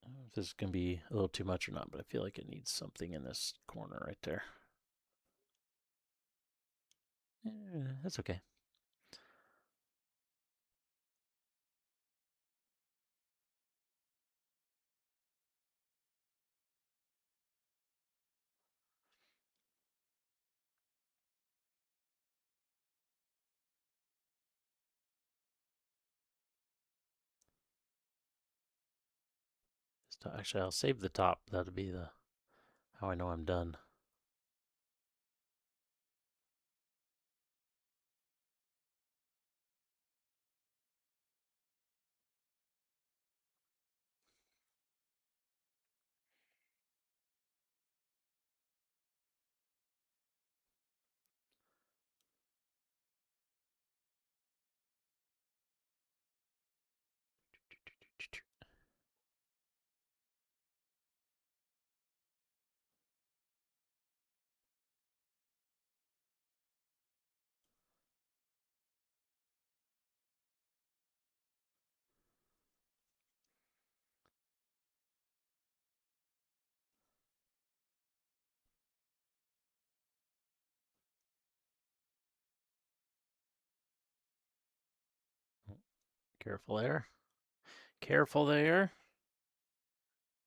I don't know if this is going to be a little too much or not, but I feel like it needs something in this corner right there. That's okay. Actually, I'll save the top. That'll be how I know I'm done. Careful there. Careful there.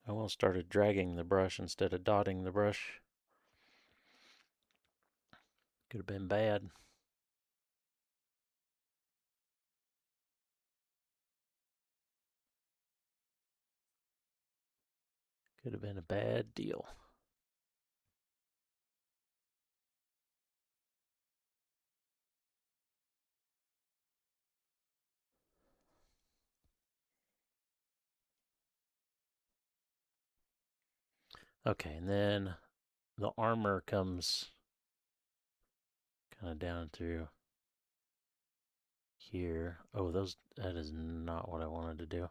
I almost started dragging the brush instead of dotting the brush. Could have been bad. Could have been a bad deal. Okay, and then the armor comes kind of down through here. Oh, that is not what I wanted to do.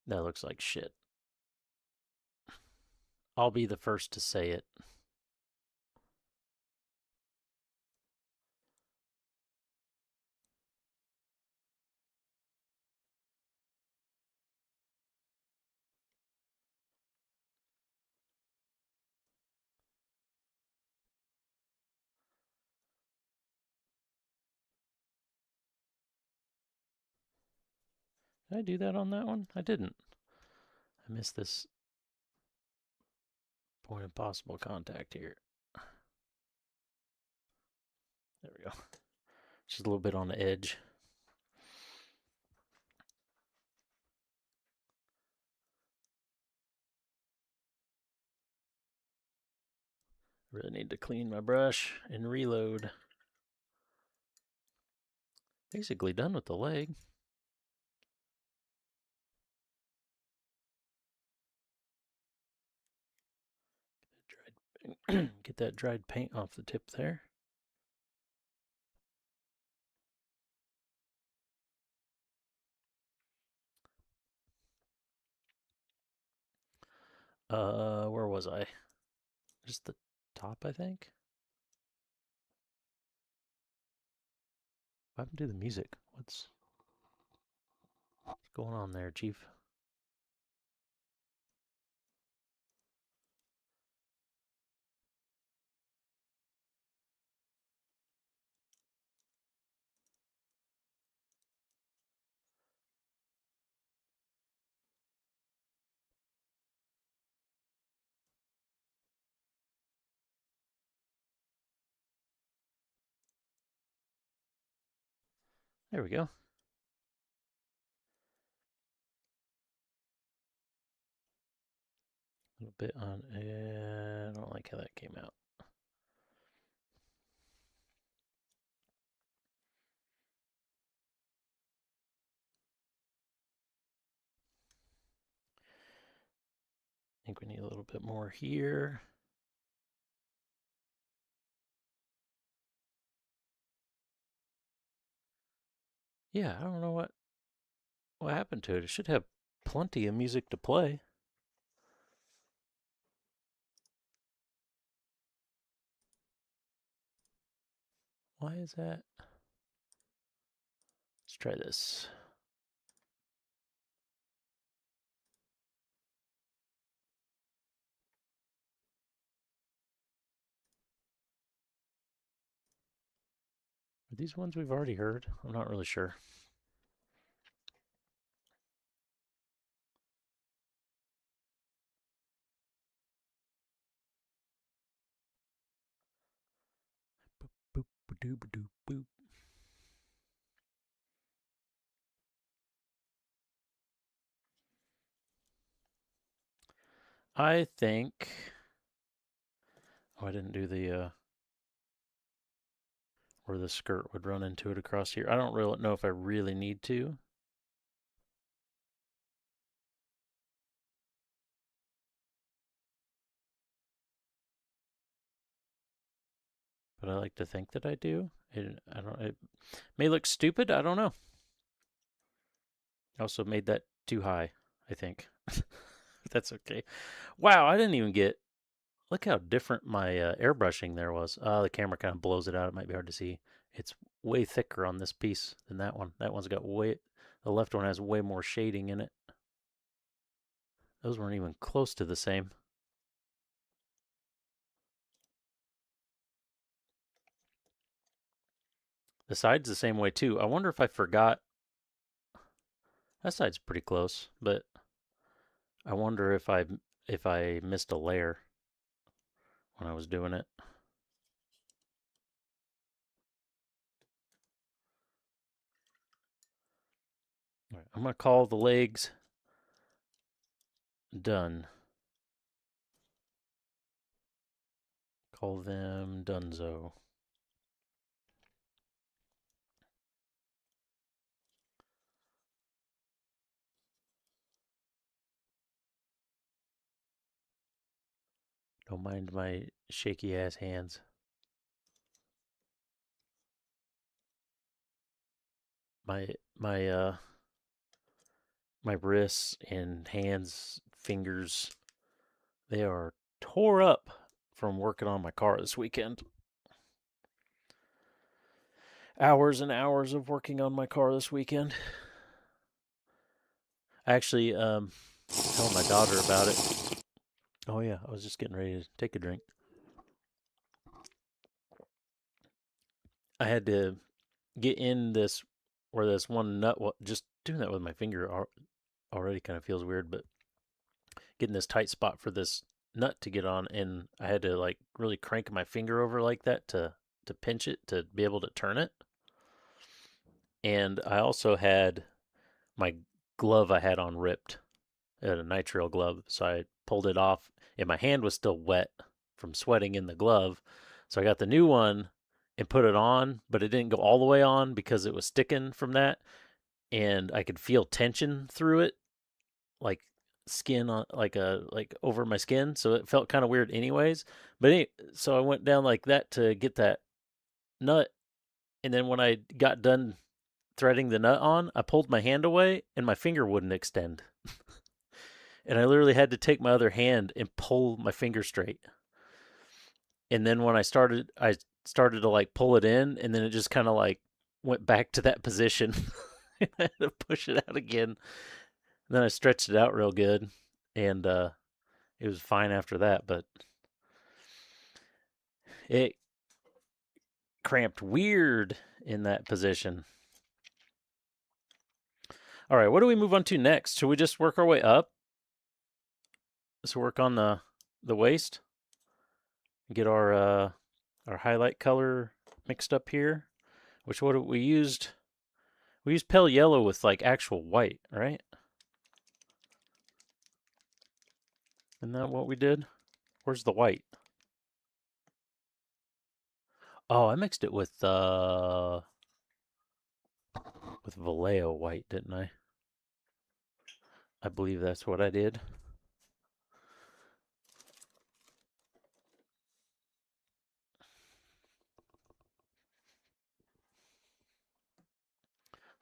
That looks like shit. I'll be the first to say it. Did I do that on that one? I didn't. I missed this point of possible contact here. There we go. Just a little bit on the edge. Really need to clean my brush and reload. Basically done with the leg. Get that dried paint off the tip there. Where was I? Just the top, I think. What happened to the music? What's going on there, Chief? There we go. A little bit on. I don't like how that came out. I think we need a little bit more here. Yeah, I don't know what happened to it. It should have plenty of music to play. Why is that? Let's try this. Are these ones we've already heard? I'm not really sure. Boop, boop, boop, boop. I think. Oh, I didn't do the where the skirt would run into it across here. I don't really know if I really need to. But I like to think that I do. I don't. It may look stupid. I don't know. I also made that too high. I think. That's okay. Wow, I didn't even get. Look how different my airbrushing there was. The camera kind of blows it out. It might be hard to see. It's way thicker on this piece than that one. That one's got way. The left one has way more shading in it. Those weren't even close to the same. The side's the same way too. I wonder if I forgot. That side's pretty close, but I wonder if I missed a layer when I was doing it. All right, I'm gonna call the legs done. Call them Dunzo. Don't mind my shaky ass hands. My my uh my wrists and hands, fingers, they are tore up from working on my car this weekend. Hours and hours of working on my car this weekend. I actually was telling my daughter about it. Oh yeah, I was just getting ready to take a drink. I had to get in this where this one nut. Just doing that with my finger already kind of feels weird, but getting this tight spot for this nut to get on, and I had to like really crank my finger over like that to pinch it to be able to turn it. And I also had my glove I had on ripped, a nitrile glove, so I pulled it off, and my hand was still wet from sweating in the glove. So I got the new one and put it on, but it didn't go all the way on because it was sticking from that, and I could feel tension through it, like skin on like over my skin, so it felt kind of weird anyways. But so I went down like that to get that nut, and then when I got done threading the nut on, I pulled my hand away and my finger wouldn't extend. And I literally had to take my other hand and pull my finger straight. And then when I started to like pull it in, and then it just kind of like went back to that position. I had to push it out again. And then I stretched it out real good, and it was fine after that. But it cramped weird in that position. All right, what do we move on to next? Should we just work our way up? Let's work on the waist. Get our highlight color mixed up here. Which what we used? We used pale yellow with like actual white, right? Isn't that what we did? Where's the white? Oh, I mixed it with Vallejo white, didn't I? I believe that's what I did.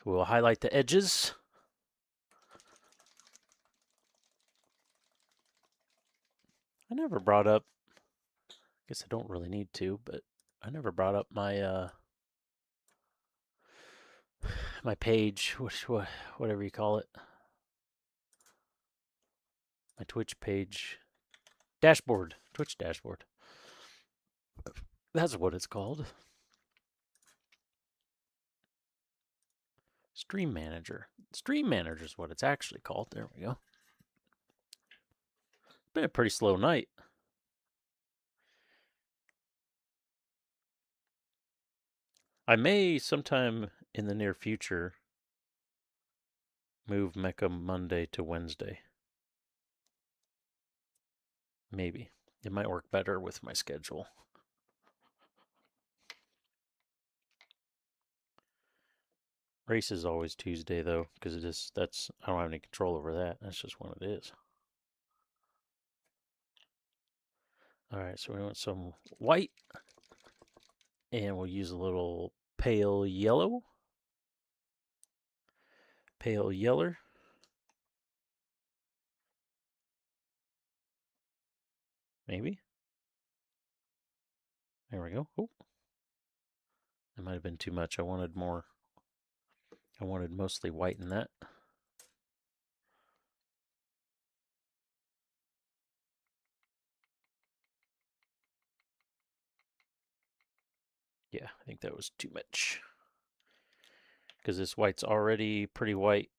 So we'll highlight the edges. I never brought up, I guess I don't really need to, but I never brought up my my page, whatever you call it. My Twitch page. Dashboard. Twitch dashboard. That's what it's called. Stream Manager. Stream Manager is what it's actually called. There we go. Been a pretty slow night. I may sometime in the near future move Mecha Monday to Wednesday. Maybe. It might work better with my schedule. Race is always Tuesday though, because that's I don't have any control over that. That's just what it is. All right, so we want some white, and we'll use a little pale yellow. Pale yeller. Maybe. There we go. Oh, that might have been too much. I wanted more. I wanted mostly white in that. Yeah, I think that was too much. Because this white's already pretty white.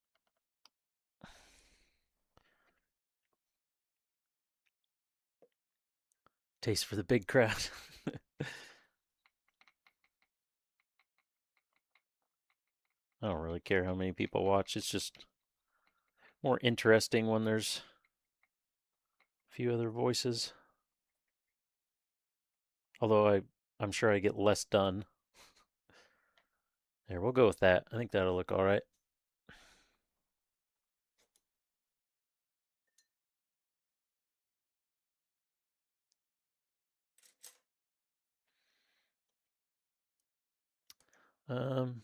Taste for the big crowd. I don't really care how many people watch. It's just more interesting when there's a few other voices. Although I'm sure I get less done. There, we'll go with that. I think that'll look all right. Um,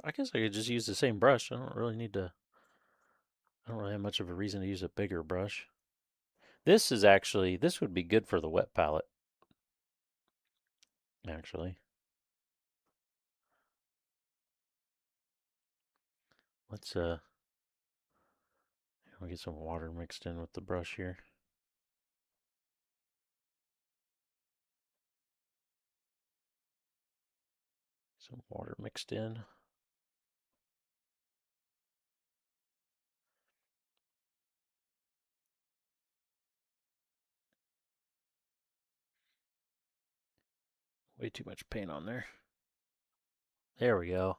I guess I could just use the same brush. I don't really need to. I don't really have much of a reason to use a bigger brush. This would be good for the wet palette. Actually, let's we'll get some water mixed in with the brush here. Some water mixed in. Way too much paint on there. There we go.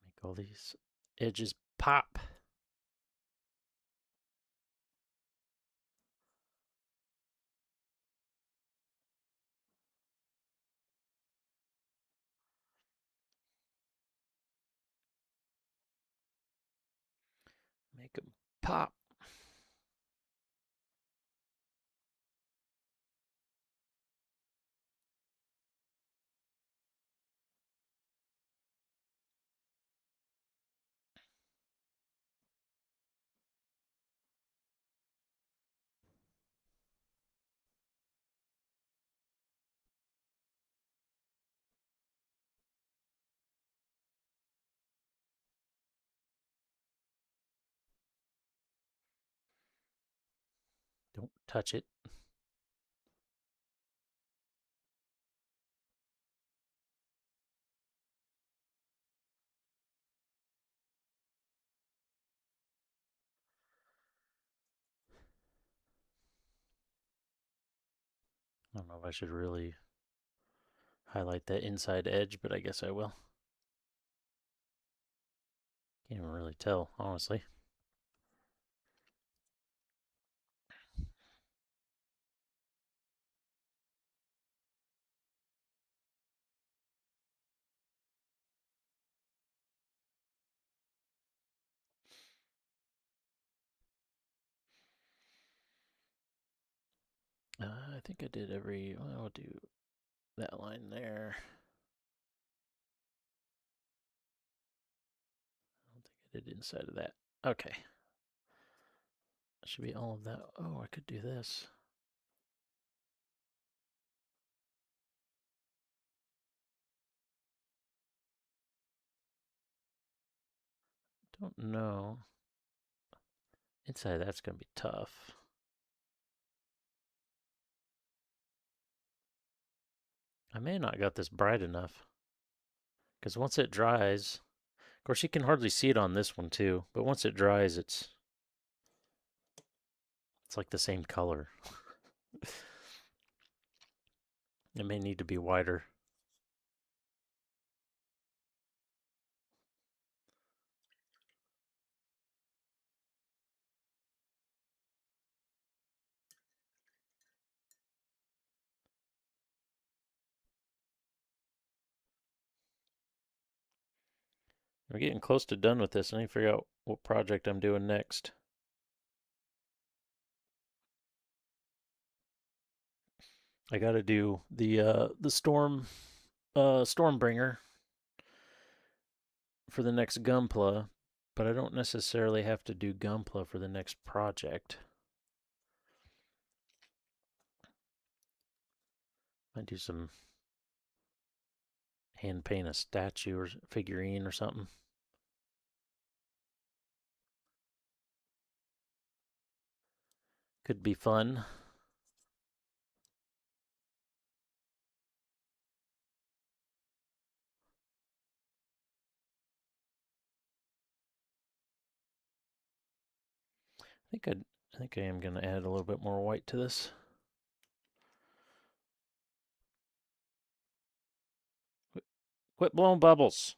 Make all these edges pop. Make them pop. touch it. I don't know if I should really highlight that inside edge, but I guess I will. Can't even really tell, honestly. I think I did every, well, I'll do that line there. I don't think I did inside of that. Okay. That should be all of that. Oh, I could do this. Don't know. Inside that's going to be tough. I may not got this bright enough. Because once it dries, of course you can hardly see it on this one too, but once it dries it's like the same color. It may need to be wider. We're getting close to done with this. I need to figure out what project I'm doing next. I got to do the Stormbringer for the next Gunpla, but I don't necessarily have to do Gunpla for the next project. Might do some hand paint a statue or figurine or something. Could be fun. I think I am going to add a little bit more white to this. Quit blowing bubbles.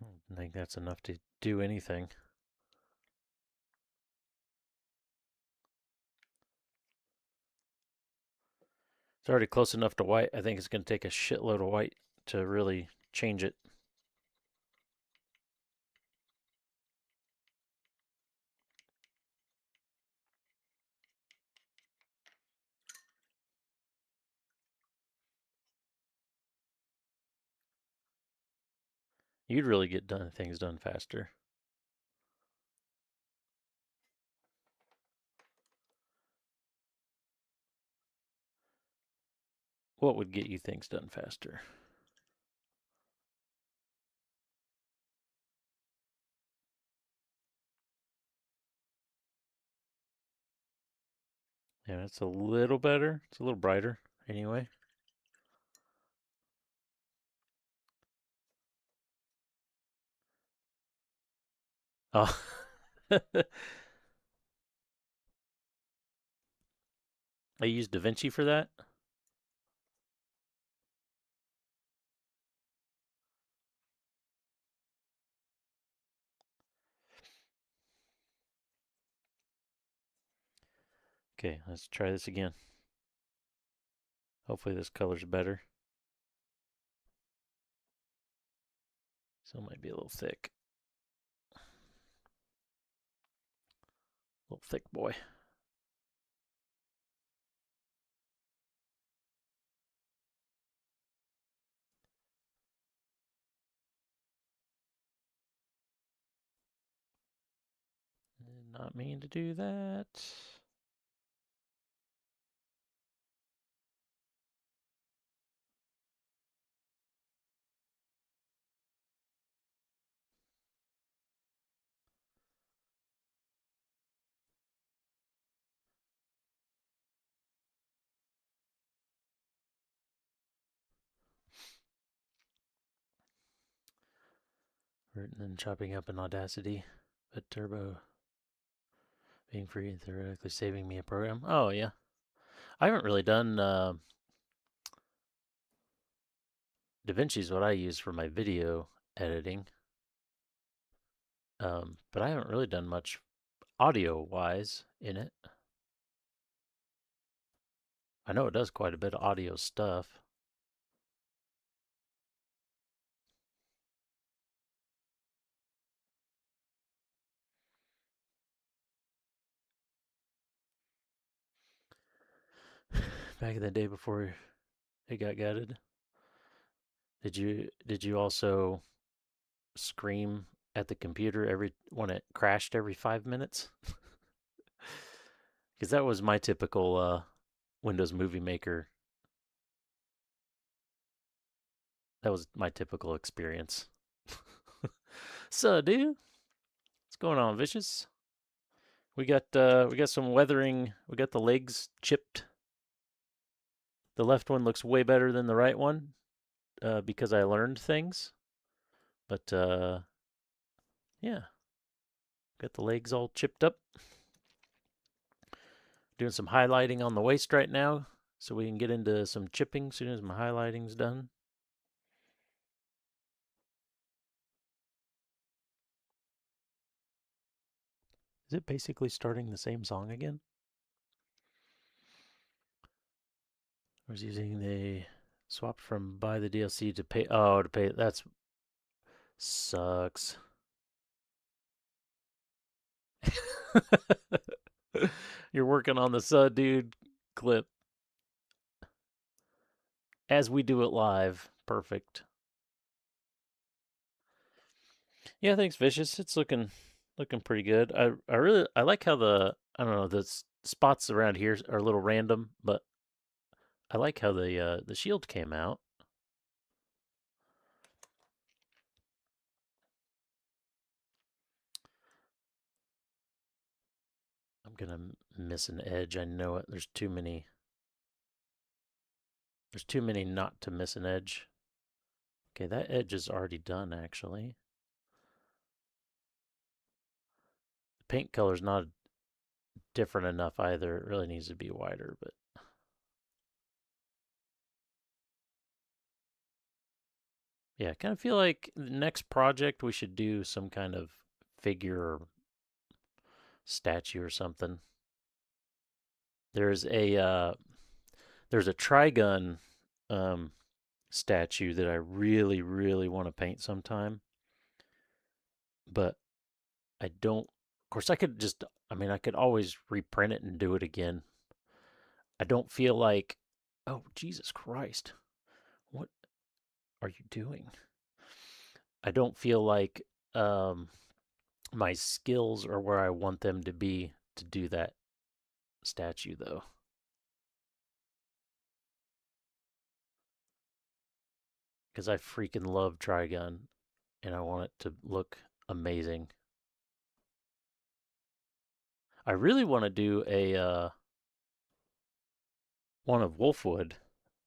I don't think that's enough to do anything. It's already close enough to white. I think it's going to take a shitload of white to really change it. You'd really get things done faster. What would get you things done faster? Yeah, it's a little better. It's a little brighter anyway. Oh. I used DaVinci for that. Okay, let's try this again. Hopefully this color's better. So it might be a little thick. A little thick boy. Did not mean to do that. And then chopping up in Audacity, but Turbo being free and theoretically saving me a program. Oh yeah, I haven't really done DaVinci is what I use for my video editing, but I haven't really done much audio-wise in it. I know it does quite a bit of audio stuff. Back in the day before it got gutted, did you also scream at the computer every when it crashed every 5 minutes? Because that was my typical Windows Movie Maker. That was my typical experience. So, dude, what's going on, Vicious? We got some weathering. We got the legs chipped. The left one looks way better than the right one because I learned things. But yeah, got the legs all chipped up. Doing some highlighting on the waist right now, so we can get into some chipping as soon as my highlighting's done. Is it basically starting the same song again? I was using the swap from buy the DLC to pay. Oh, to pay. That's sucks. You're working on the dude clip as we do it live. Perfect. Yeah, thanks, Vicious. It's looking pretty good. I like how I don't know the spots around here are a little random, but I like how the shield came out. I'm gonna miss an edge. I know it. There's too many. There's too many not to miss an edge. Okay, that edge is already done actually. The paint color's not different enough either. It really needs to be wider, but yeah, I kind of feel like the next project we should do some kind of figure or statue or something. There's a there's a Trigun um, statue that I really really want to paint sometime, but I don't. Of course, I could just. I mean, I could always reprint it and do it again. I don't feel like. Oh Jesus Christ! What are you doing? I don't feel like um, my skills are where I want them to be to do that statue, though. Because I freaking love Trigun and I want it to look amazing. I really want to do a one of Wolfwood,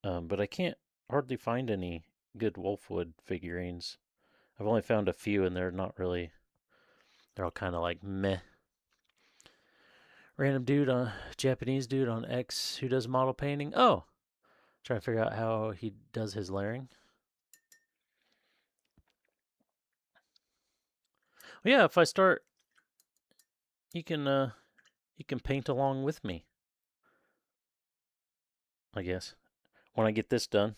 but I can't hardly find any good Wolfwood figurines. I've only found a few, and they're not really. They're all kind of like meh. Random dude on Japanese dude on X who does model painting. Oh, trying to figure out how he does his layering. Well, yeah, if I start, you can paint along with me. I guess when I get this done,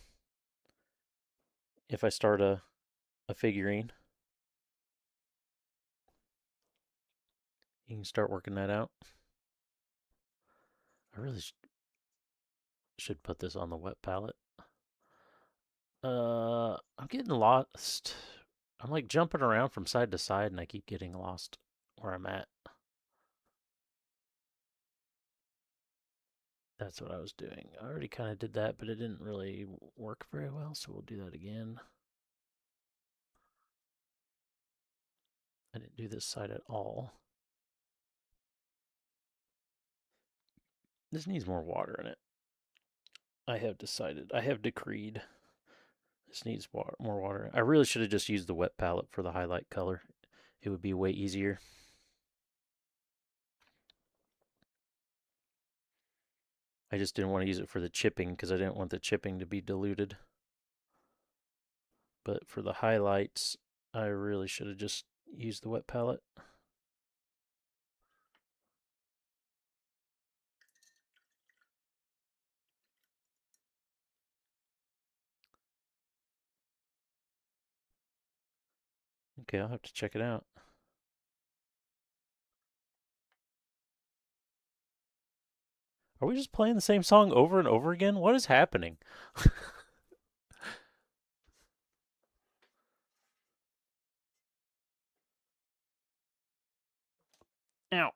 if I start a figurine, you can start working that out. I really should put this on the wet palette. I'm getting lost. I'm like jumping around from side to side, and I keep getting lost where I'm at. That's what I was doing. I already kind of did that, but it didn't really work very well, so we'll do that again. I didn't do this side at all. This needs more water in it. I have decided, I have decreed. This needs more water. I really should have just used the wet palette for the highlight color. It would be way easier. I just didn't want to use it for the chipping because I didn't want the chipping to be diluted. But for the highlights, I really should have just used the wet palette. Okay, I'll have to check it out. Are we just playing the same song over and over again? What is happening? Ow.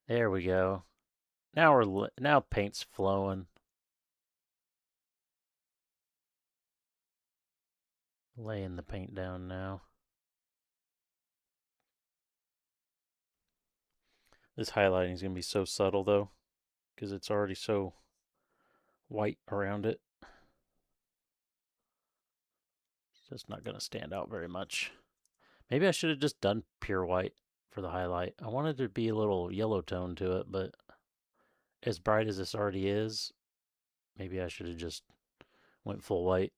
There we go. Now paint's flowing. Laying the paint down now. This highlighting is going to be so subtle though, because it's already so white around it. It's just not going to stand out very much. Maybe I should have just done pure white for the highlight. I wanted there to be a little yellow tone to it, but as bright as this already is, maybe I should have just went full white.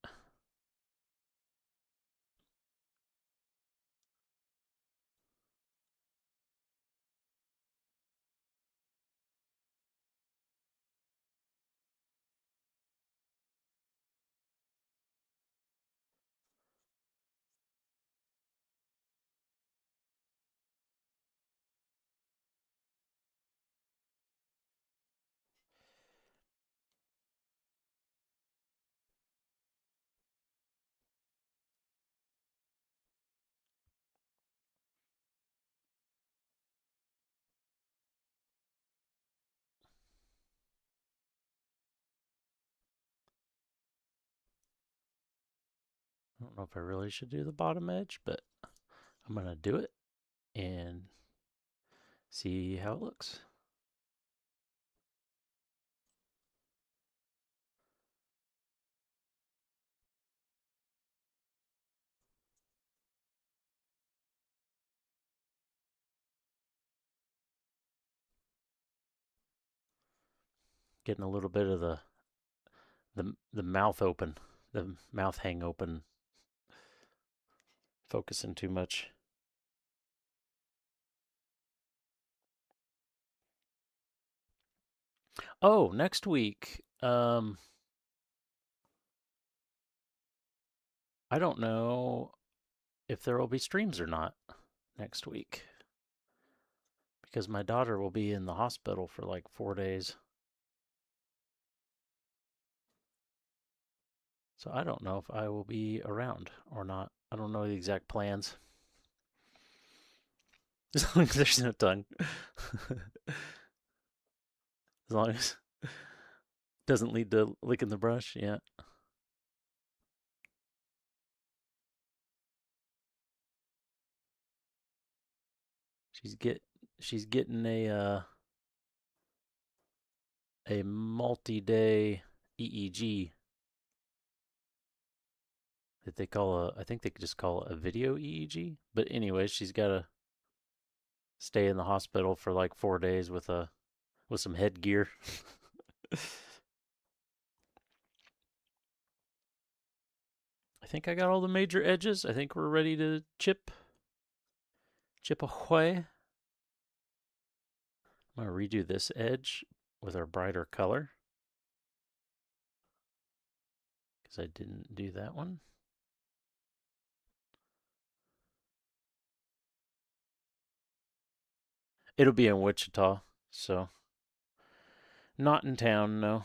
I don't know if I really should do the bottom edge, but I'm going to do it and see how it looks. Getting a little bit of the mouth open, the mouth hang open, focusing too much. Oh, next week. I don't know if there will be streams or not next week because my daughter will be in the hospital for like 4 days. So I don't know if I will be around or not. I don't know the exact plans. As long as there's no tongue. As long as it doesn't lead to licking the brush, yeah. She's get she's getting a multi-day EEG that they call I think they just call it a video EEG. But anyway, she's got to stay in the hospital for like 4 days with some headgear. I think I got all the major edges. I think we're ready to chip away. I'm gonna redo this edge with our brighter color because I didn't do that one. It'll be in Wichita, so not in town, no.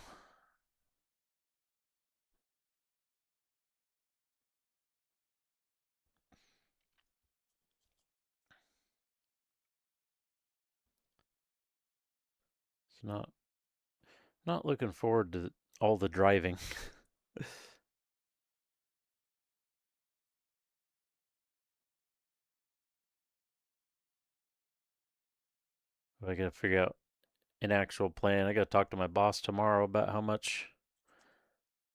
It's not looking forward to all the driving. I gotta figure out an actual plan. I got to talk to my boss tomorrow about how much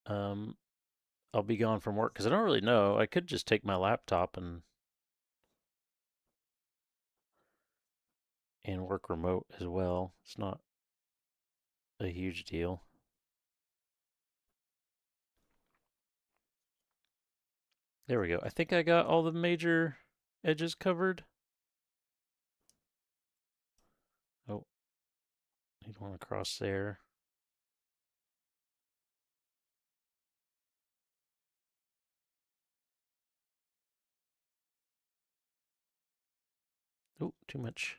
um, I'll be gone from work because I don't really know. I could just take my laptop and work remote as well. It's not a huge deal. There we go. I think I got all the major edges covered. Oh, need one across there. Oh, too much.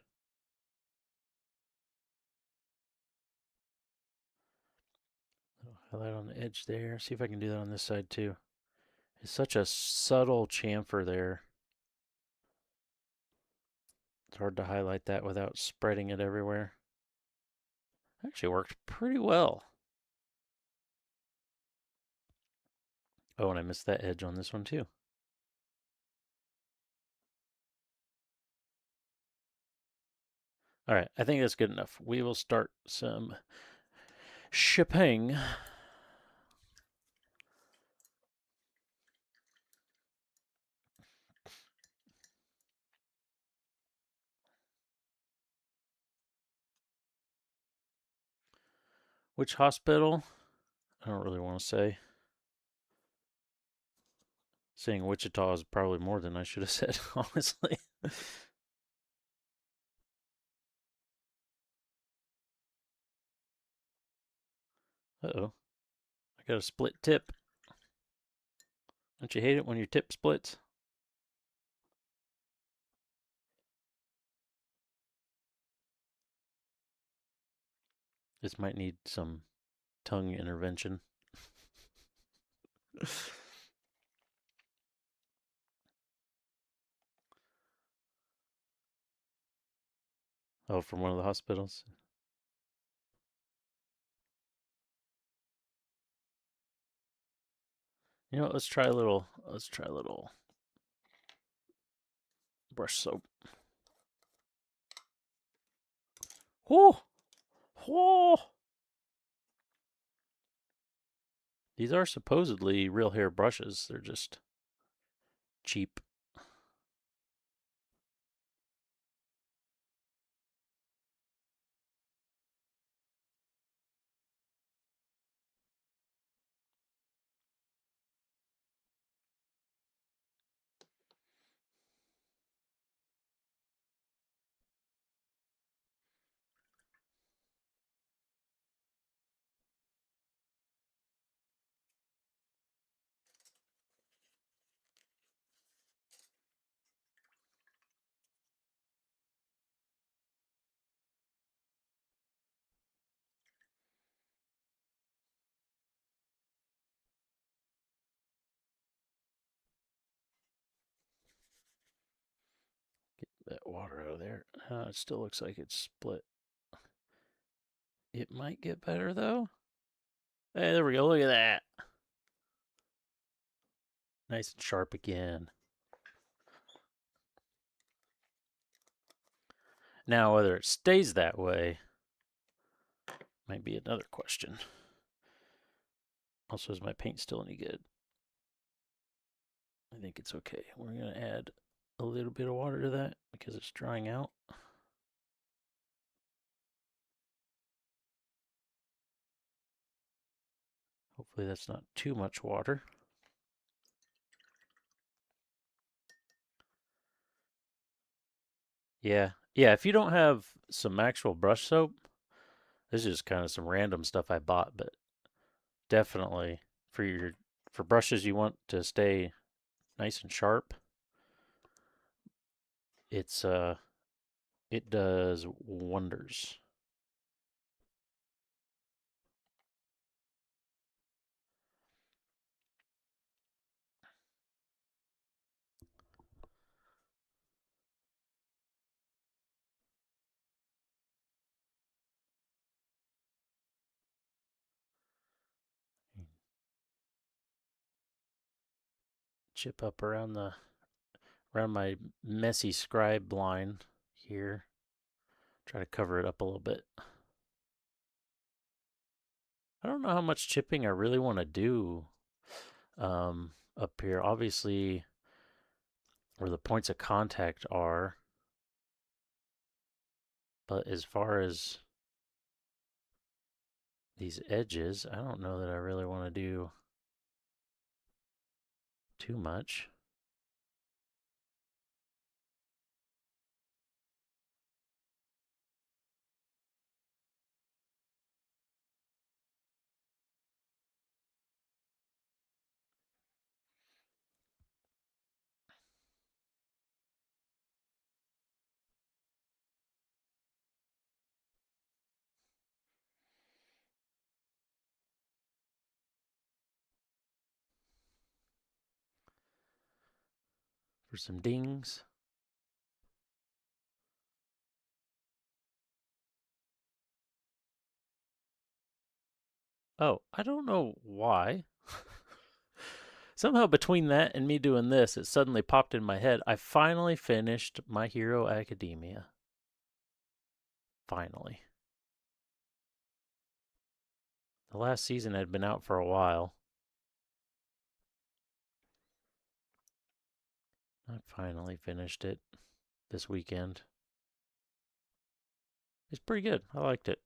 Highlight on the edge there. See if I can do that on this side too. It's such a subtle chamfer there. It's hard to highlight that without spreading it everywhere. Actually worked pretty well. Oh, and I missed that edge on this one too. All right, I think that's good enough. We will start some shipping. Which hospital? I don't really want to say. Saying Wichita is probably more than I should have said, honestly. Uh-oh. I got a split tip. Don't you hate it when your tip splits? This might need some tongue intervention. Oh, from one of the hospitals. You know, let's try a little brush soap. Whoa! Whoa! These are supposedly real hair brushes. They're just cheap. Get that water out of there. It still looks like it's split. It might get better though. Hey, there we go. Look at that. Nice and sharp again. Now, whether it stays that way might be another question. Also, is my paint still any good? I think it's okay. We're going to add a little bit of water to that because it's drying out. Hopefully that's not too much water. Yeah. Yeah, if you don't have some actual brush soap, this is just kind of some random stuff I bought, but definitely for brushes you want to stay nice and sharp, it does wonders. Chip up around my messy scribe line here. Try to cover it up a little bit. I don't know how much chipping I really want to do up here. Obviously, where the points of contact are, but as far as these edges, I don't know that I really want to do too much. For some dings. Oh, I don't know why. Somehow between that and me doing this, it suddenly popped in my head. I finally finished My Hero Academia. Finally. The last season had been out for a while. I finally finished it this weekend. It's pretty good. I liked it.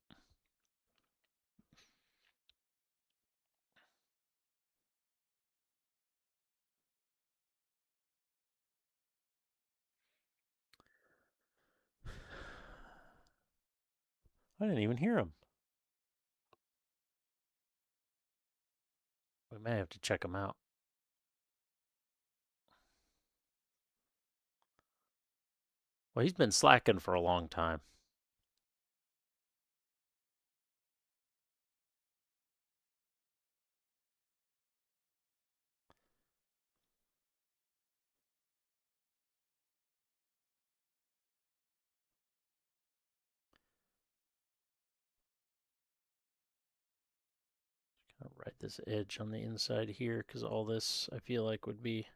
I didn't even hear him. We may have to check him out. Well, he's been slacking for a long time. I'll write this edge on the inside here because all this I feel like would be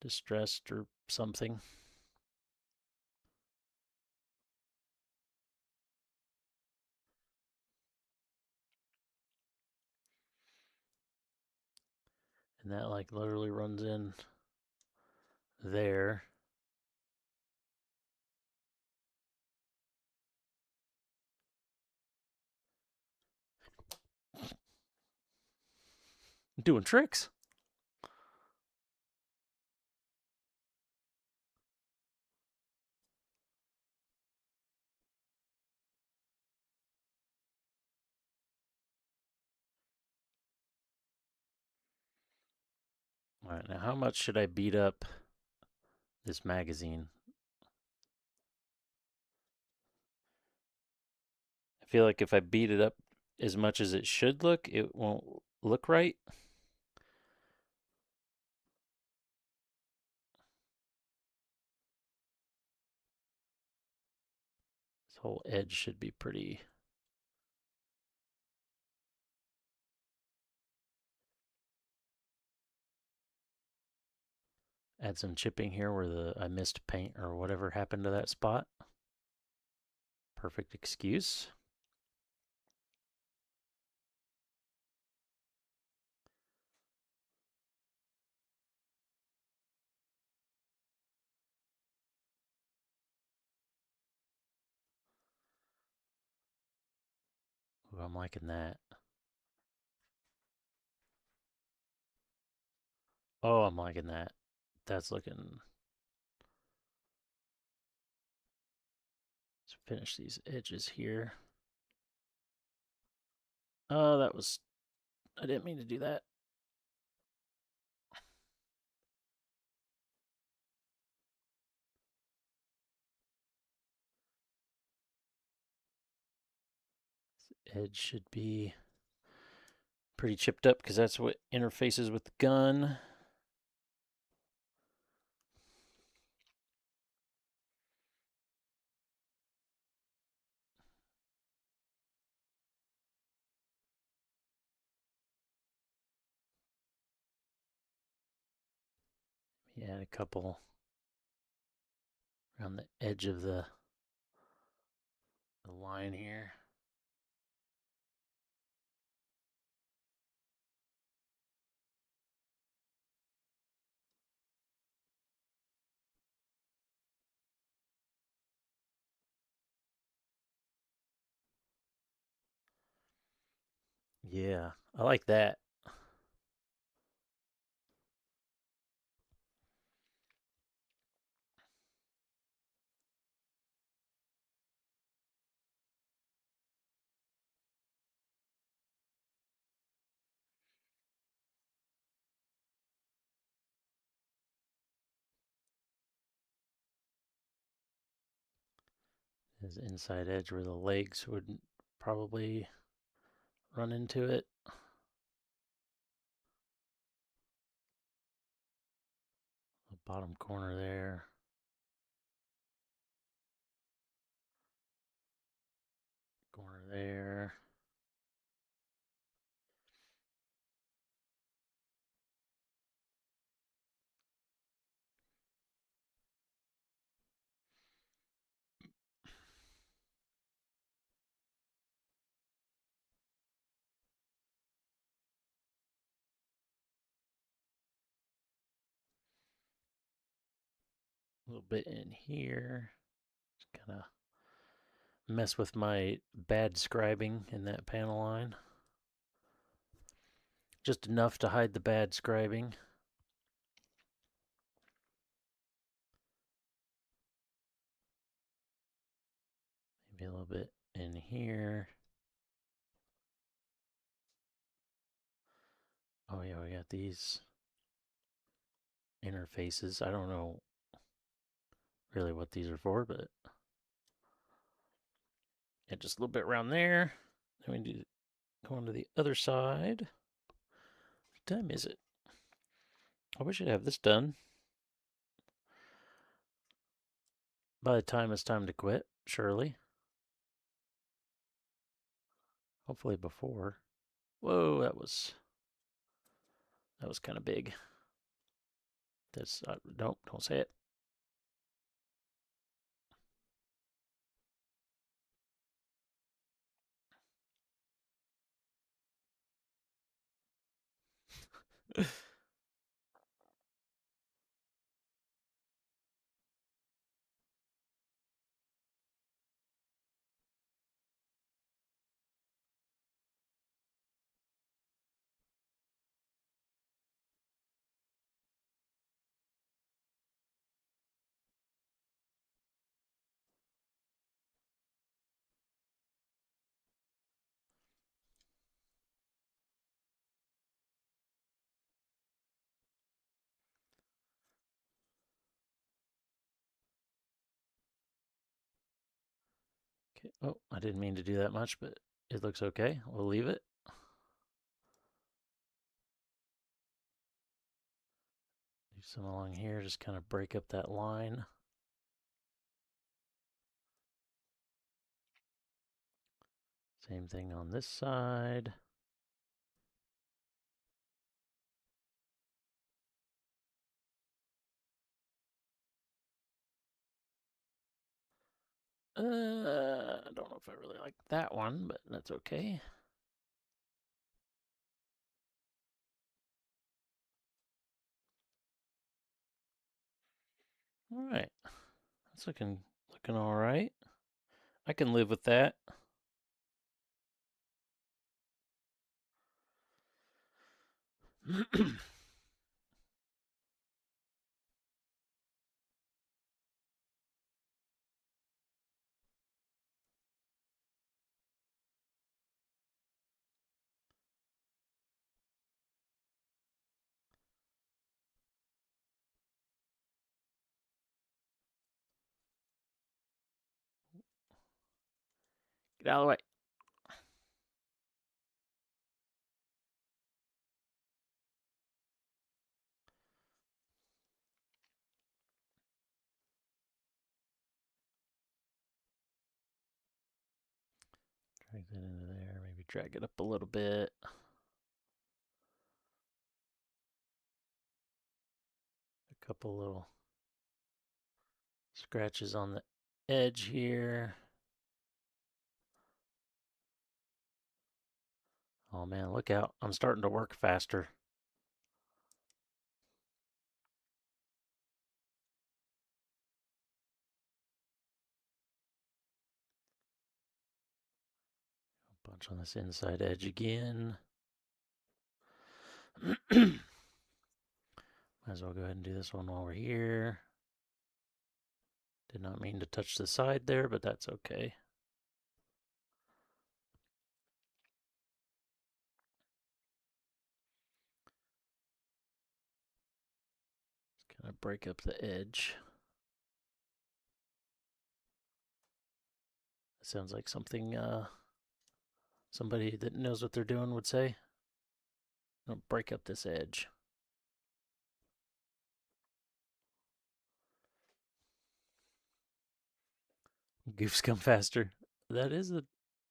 distressed or something. And that like literally runs in there. Doing tricks. All right, now how much should I beat up this magazine? I feel like if I beat it up as much as it should look, it won't look right. This whole edge should be pretty. Add some chipping here where I missed paint or whatever happened to that spot. Perfect excuse. Ooh, I'm liking that. Oh, I'm liking that. That's looking. Let's finish these edges here. Oh, that was. I didn't mean to do that. This edge should be pretty chipped up because that's what interfaces with the gun. Yeah, a couple around the edge of the line here. Yeah, I like that. His inside edge where the legs would probably run into it. The bottom corner there. Corner there. A little bit in here. Just kind of mess with my bad scribing in that panel line. Just enough to hide the bad scribing. Maybe a little bit in here. Oh yeah, we got these interfaces. I don't know really what these are for, but yeah, just a little bit around there. Then we do go on to the other side. What time is it? I wish I'd have this done by the time it's time to quit, surely. Hopefully before. Whoa, that was kind of big. That's don't say it. Okay. Oh, I didn't mean to do that much, but it looks okay. We'll leave it. Do some along here, just kind of break up that line. Same thing on this side. I don't know if I really like that one, but that's okay. All right, that's looking all right. I can live with that. Get out of the way. Drag that into there. Maybe drag it up a little bit. A couple little scratches on the edge here. Oh man, look out. I'm starting to work faster. A bunch Touch on this inside edge again. Might as well go ahead and do this one while we're here. Did not mean to touch the side there, but that's okay. Just kind of break up the edge. It sounds like something somebody that knows what they're doing would say. I'll break up this edge. Goofs come faster. That is a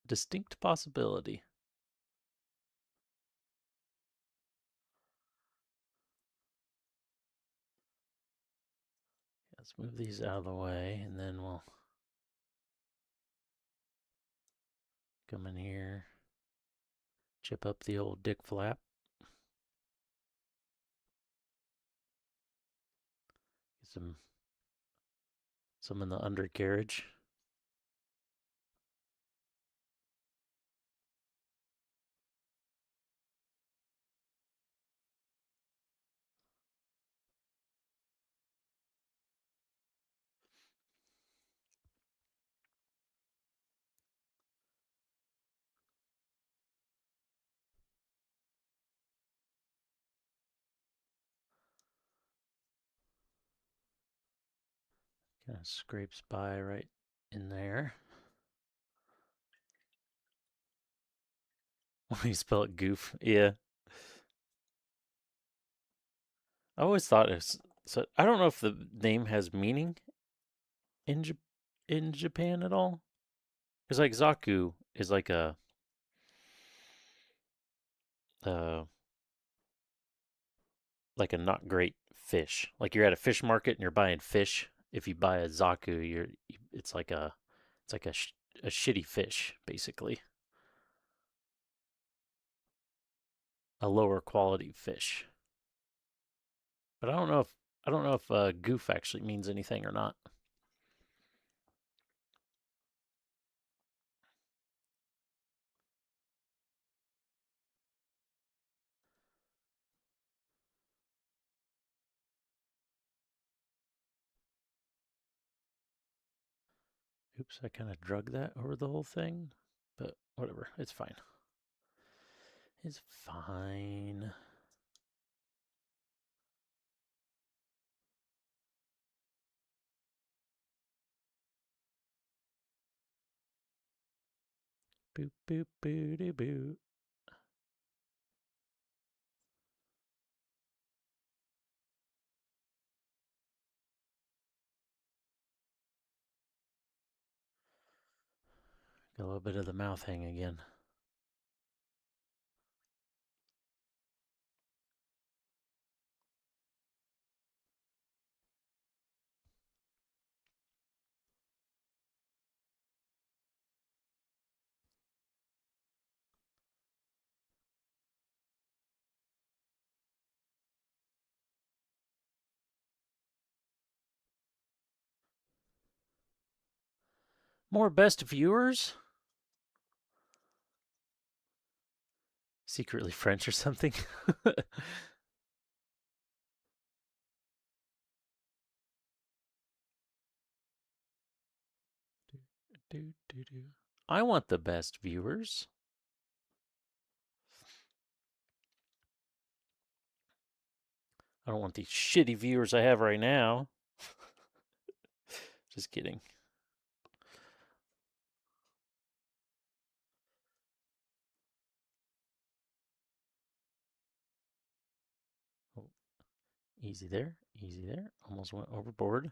distinct possibility. Let's move these out of the way, and then we'll come in here, chip up the old dick flap. Get some in the undercarriage. Kind of scrapes by right in there. When you spell it goof, yeah. I always thought it's so. I don't know if the name has meaning in in Japan at all. Because like Zaku is uh like a not great fish. Like you're at a fish market and you're buying fish. If you buy a Zaku, it's like a shitty fish basically, a lower quality fish. But I don't know if goof actually means anything or not. Oops, I kind of drug that over the whole thing, but whatever, it's fine. It's fine. Boop boop boo doo boo. Got a little bit of the mouth hang again. More best viewers? Secretly French or something? I want the best viewers. I don't want these shitty viewers I have right now. Just kidding. Oh, easy there. Easy there. Almost went overboard.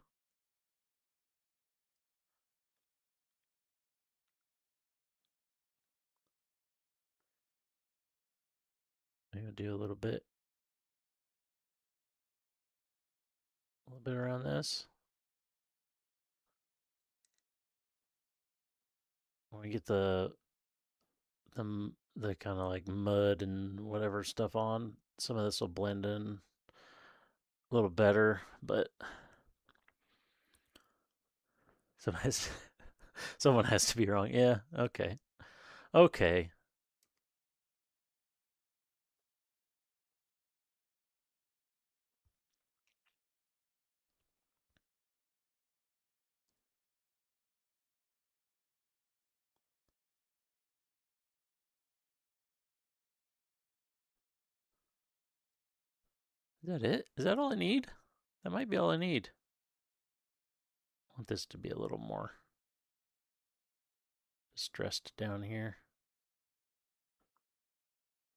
Maybe I'll do a little bit around this. When we get the kind of like mud and whatever stuff on, some of this will blend in a little better, but someone has, someone has to be wrong. Yeah, okay. Okay. that it? Is that all I need? That might be all I need. I want this to be a little more stressed down here.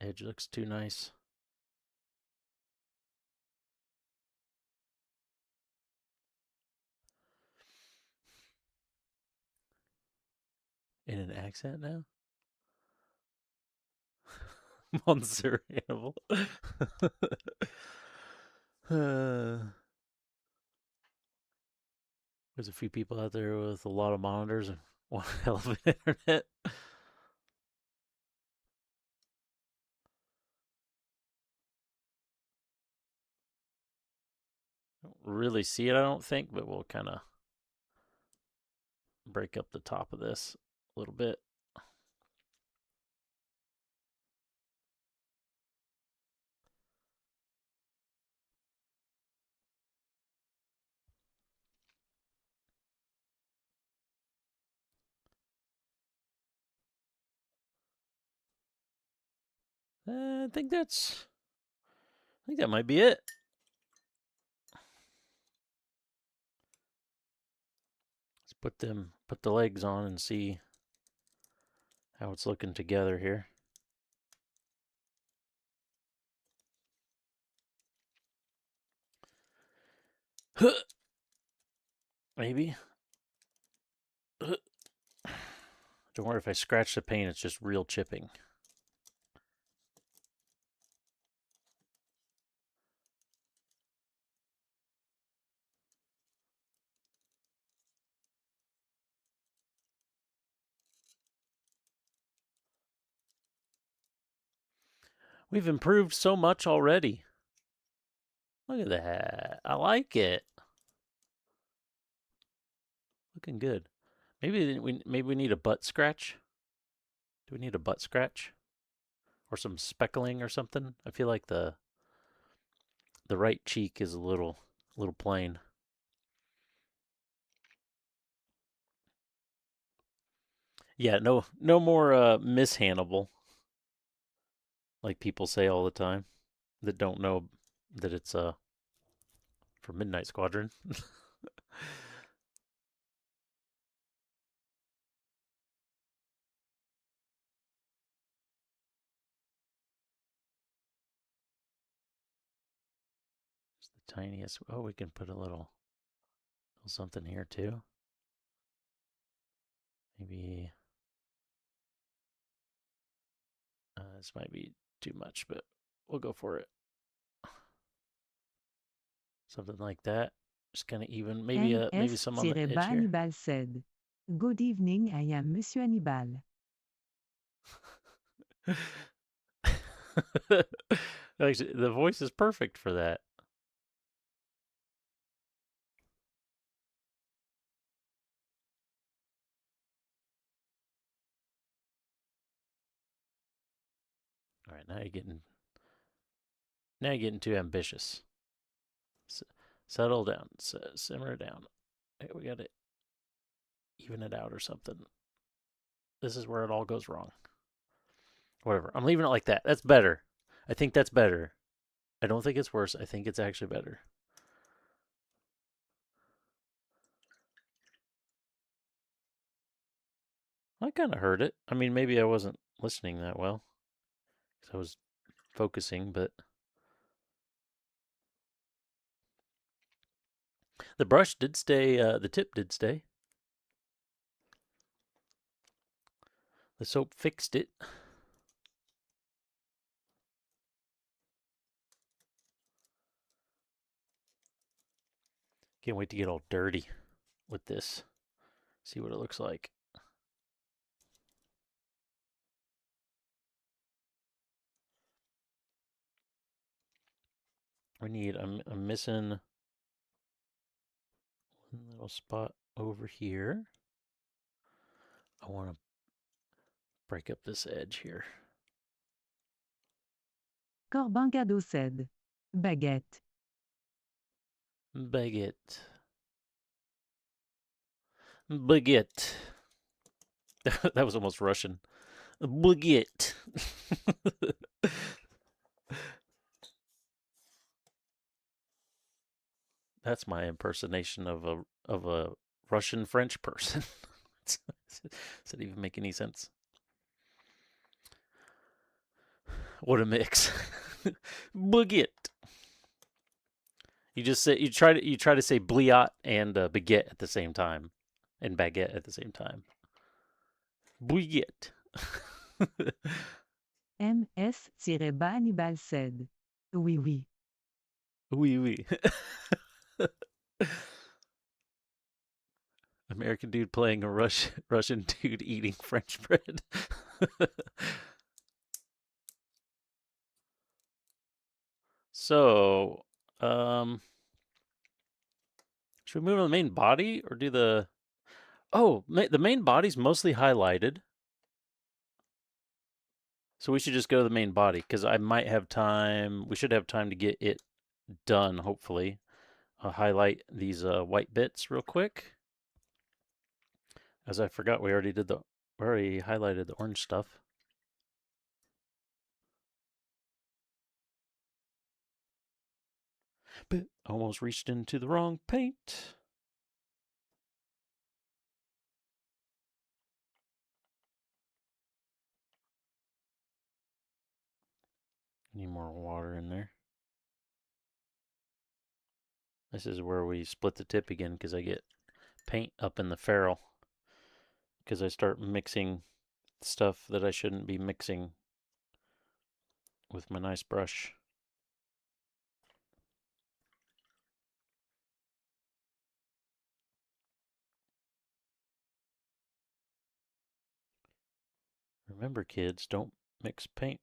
Edge looks too nice. In an accent now? Monster animal. There's a few people out there with a lot of monitors and one hell of an internet. Don't really see it, I don't think, but we'll kind of break up the top of this a little bit. I think that might be it. Let's put the legs on and see how it's looking together here. Maybe. Don't worry, if I scratch the paint, it's just real chipping. We've improved so much already. Look at that. I like it. Looking good. Maybe we need a butt scratch. Do we need a butt scratch? Or some speckling or something? I feel like the right cheek is a little plain. Yeah, no more Miss Hannibal, like people say all the time that don't know that it's for Midnight Squadron. It's the tiniest. Oh, we can put a little something here too. Maybe this might be too much, but we'll go for it. Something like that. Just kind of even. Maybe some on the edge here. Hannibal said, "Good evening, I am Monsieur Hannibal." Actually, the voice is perfect for that. All right, now you're getting too ambitious. Settle down, simmer down. Okay, we got to even it out or something. This is where it all goes wrong. Whatever. I'm leaving it like that. That's better. I think that's better. I don't think it's worse. I think it's actually better. I kind of heard it. I mean, maybe I wasn't listening that well because I was focusing, but the brush did stay. The tip did stay. The soap fixed it. Can't wait to get all dirty with this. See what it looks like. I'm missing one little spot over here. I want to break up this edge here. Corbangado said, "Baguette." Baguette. Baguette. That was almost Russian. Baguette. That's my impersonation of a Russian French person. Does that even make any sense? What a mix. Baguette. You just say you try to say bliat and baguette at the same time, and baguette at the same time. Baguette. MS-Hannibal said. Oui, oui. Oui, oui. American dude playing a Russian dude eating French bread. So, should we move on to the main body or do the? Oh, the main body's mostly highlighted. So we should just go to the main body because I might have time. We should have time to get it done, hopefully. I'll highlight these white bits real quick. As I forgot, we already highlighted the orange stuff. But almost reached into the wrong paint. Need more water in there. This is where we split the tip again because I get paint up in the ferrule because I start mixing stuff that I shouldn't be mixing with my nice brush. Remember, kids, don't mix paint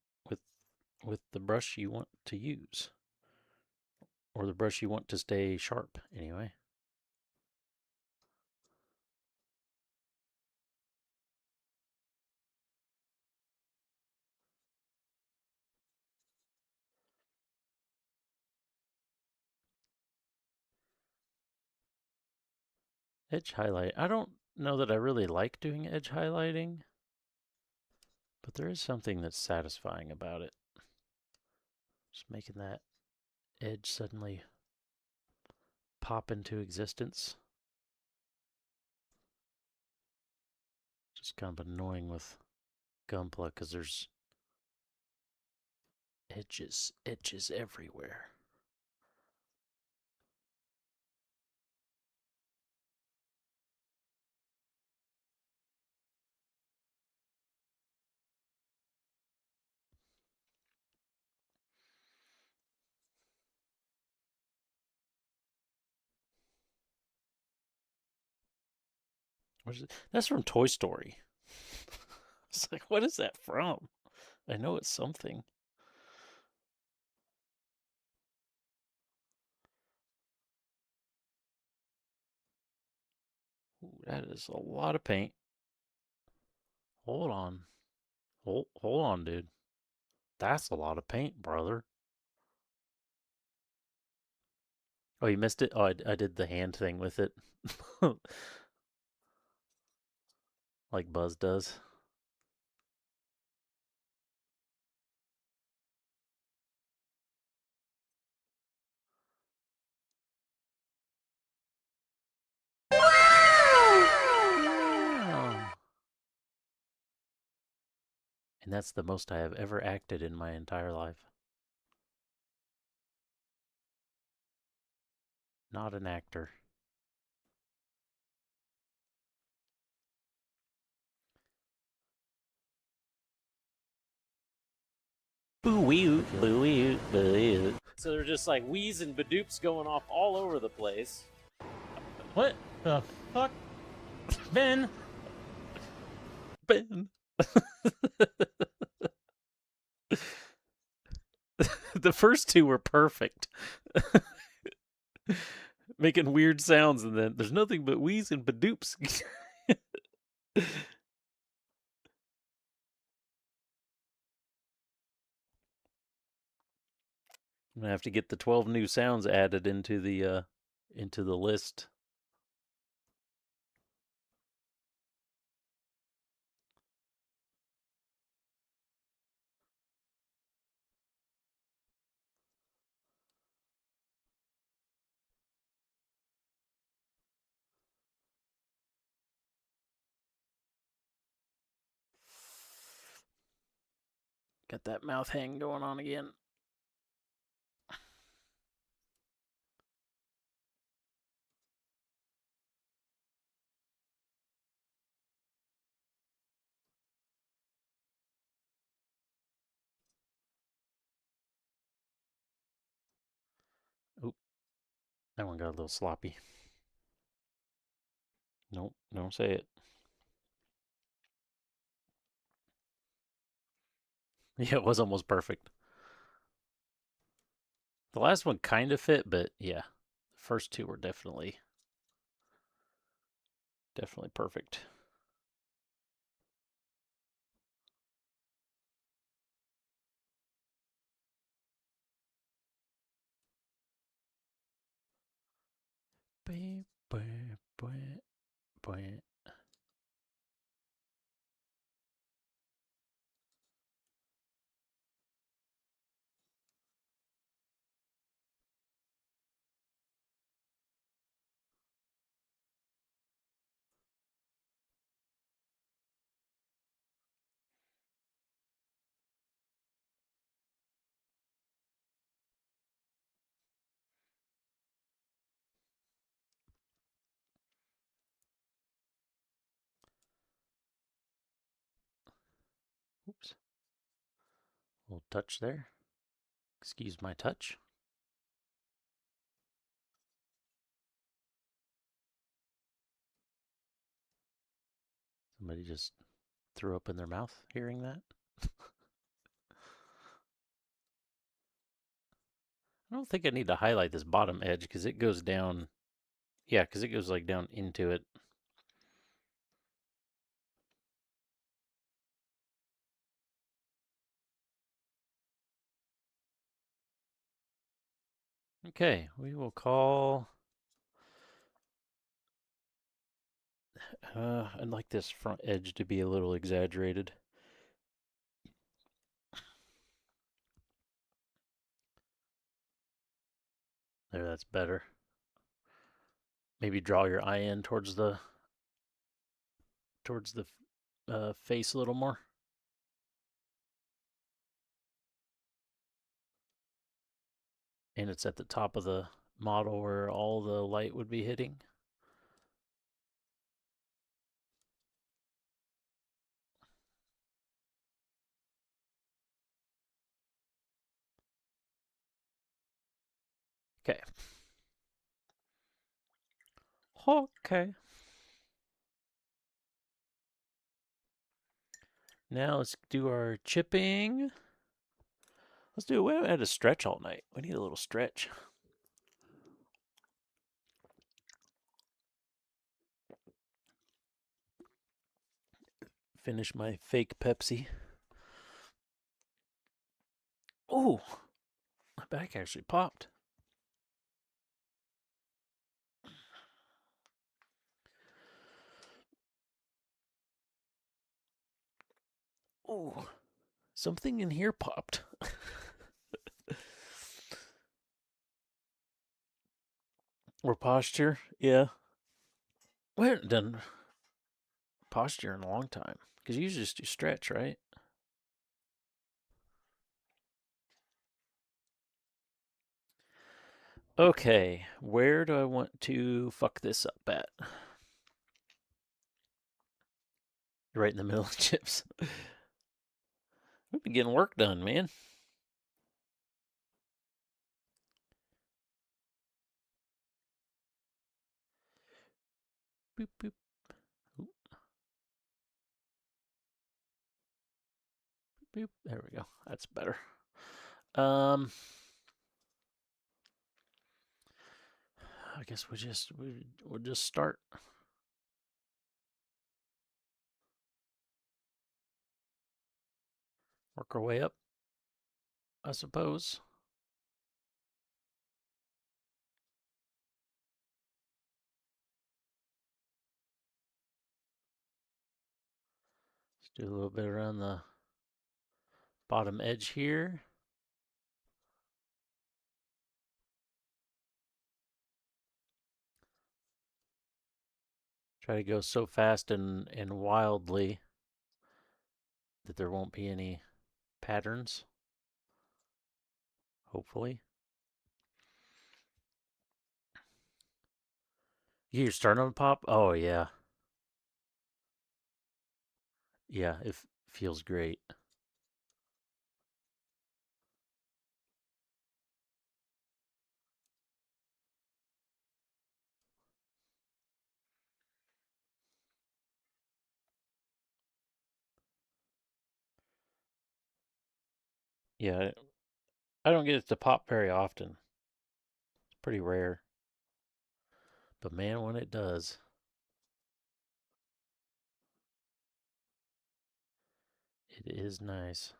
with the brush you want to use, or the brush you want to stay sharp anyway. Edge highlight. I don't know that I really like doing edge highlighting, but there is something that's satisfying about it. Just making that edge suddenly pop into existence. Just kind of annoying with Gunpla because there's edges everywhere. What is it? That's from Toy Story. It's like, what is that from? I know it's something. Ooh, that is a lot of paint. Hold on. Hold on, dude. That's a lot of paint, brother. Oh, you missed it? Oh, I did the hand thing with it. Like Buzz does. And that's the most I have ever acted in my entire life. Not an actor. Boo-wee-oo, boo-wee-oo, boo-wee-oo. So they're just like wheeze and badoops going off all over the place. What the fuck? Ben! Ben. The first two were perfect. Making weird sounds, and then there's nothing but wheeze and badoops. I'm gonna have to get the 12 new sounds added into the list. Got that mouth hang going on again. Oop, that one got a little sloppy. Nope, don't say it. Yeah, it was almost perfect. The last one kind of fit, but yeah, the first two were definitely perfect. Oops. A little touch there. Excuse my touch. Somebody just threw up in their mouth hearing that. I don't think I need to highlight this bottom edge because it goes down. Yeah, because it goes like down into it. Okay, we will call. I'd like this front edge to be a little exaggerated. There, that's better. Maybe draw your eye in towards the face a little more. And it's at the top of the model where all the light would be hitting. Okay. Okay. Now let's do our chipping. Let's do it. We haven't had a stretch all night. We need a little stretch. Finish my fake Pepsi. Oh, my back actually popped. Oh, something in here popped. Or posture, yeah. We haven't done posture in a long time because you usually just do stretch, right? Okay, where do I want to fuck this up at? Right in the middle of chips. We've been getting work done, man. Boop, boop. Oop. Boop. There we go. That's better. I guess we'll just start. Work our way up, I suppose. Let's do a little bit around the bottom edge here. Try to go so fast and wildly that there won't be any patterns. Hopefully. You're starting to pop? Oh, yeah. Yeah, it feels great. Yeah, I don't get it to pop very often. It's pretty rare. But man, when it does, it is nice.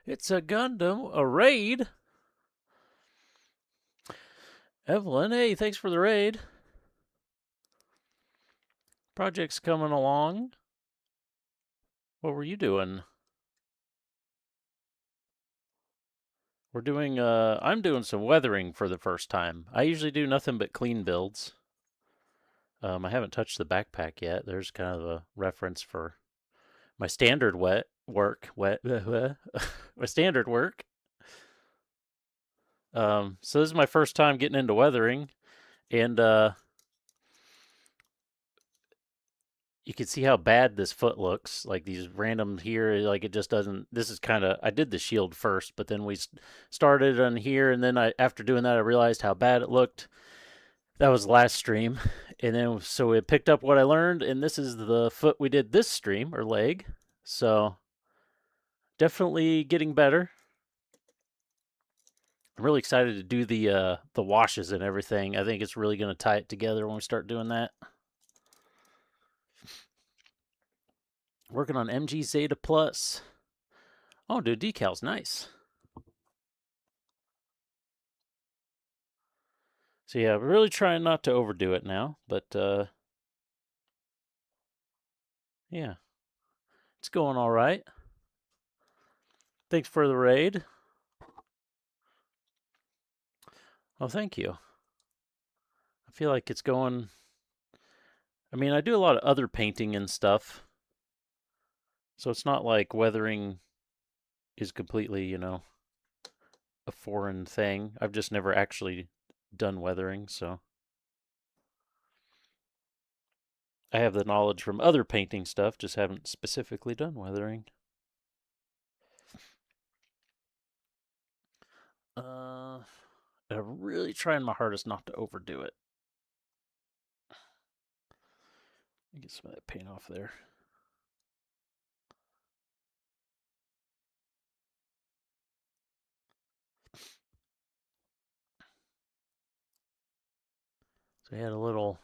It's a Gundam, a raid. Evelyn, hey, thanks for the raid. Project's coming along. What were you doing? I'm doing some weathering for the first time. I usually do nothing but clean builds. I haven't touched the backpack yet. There's kind of a reference for my standard my standard work. So this is my first time getting into weathering, and you can see how bad this foot looks. Like these random here, like it just doesn't. This is kind of. I did the shield first, but then we started on here, and then after doing that, I realized how bad it looked. That was last stream, and then so it picked up what I learned, and this is the foot we did this stream or leg. So definitely getting better. I'm really excited to do the washes and everything. I think it's really going to tie it together when we start doing that. Working on MG Zeta Plus. Oh, dude, decals, nice. So yeah, we're really trying not to overdo it now, but yeah, it's going all right. Thanks for the raid. Oh, thank you. I feel like it's going. I mean, I do a lot of other painting and stuff, so it's not like weathering is completely, a foreign thing. I've just never actually done weathering, so I have the knowledge from other painting stuff, just haven't specifically done weathering. I'm really trying my hardest not to overdo it. Get some of that paint off there. So we had a little.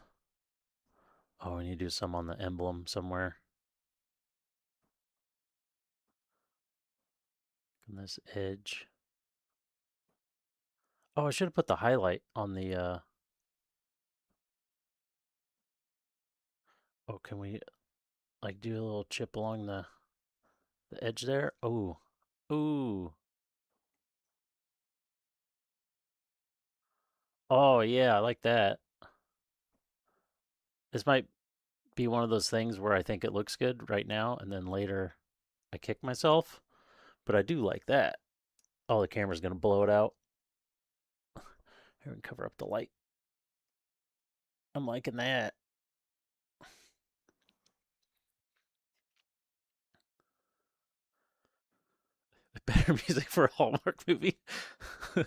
Oh, we need to do some on the emblem somewhere. On this edge. Oh, I should have put the highlight on the. Oh, can we like do a little chip along the edge there? Oh, ooh. Oh yeah, I like that. This might be one of those things where I think it looks good right now, and then later I kick myself. But I do like that. Oh, the camera's gonna blow it out. Here, we can cover up the light. I'm liking that. Better music for a Hallmark movie. It's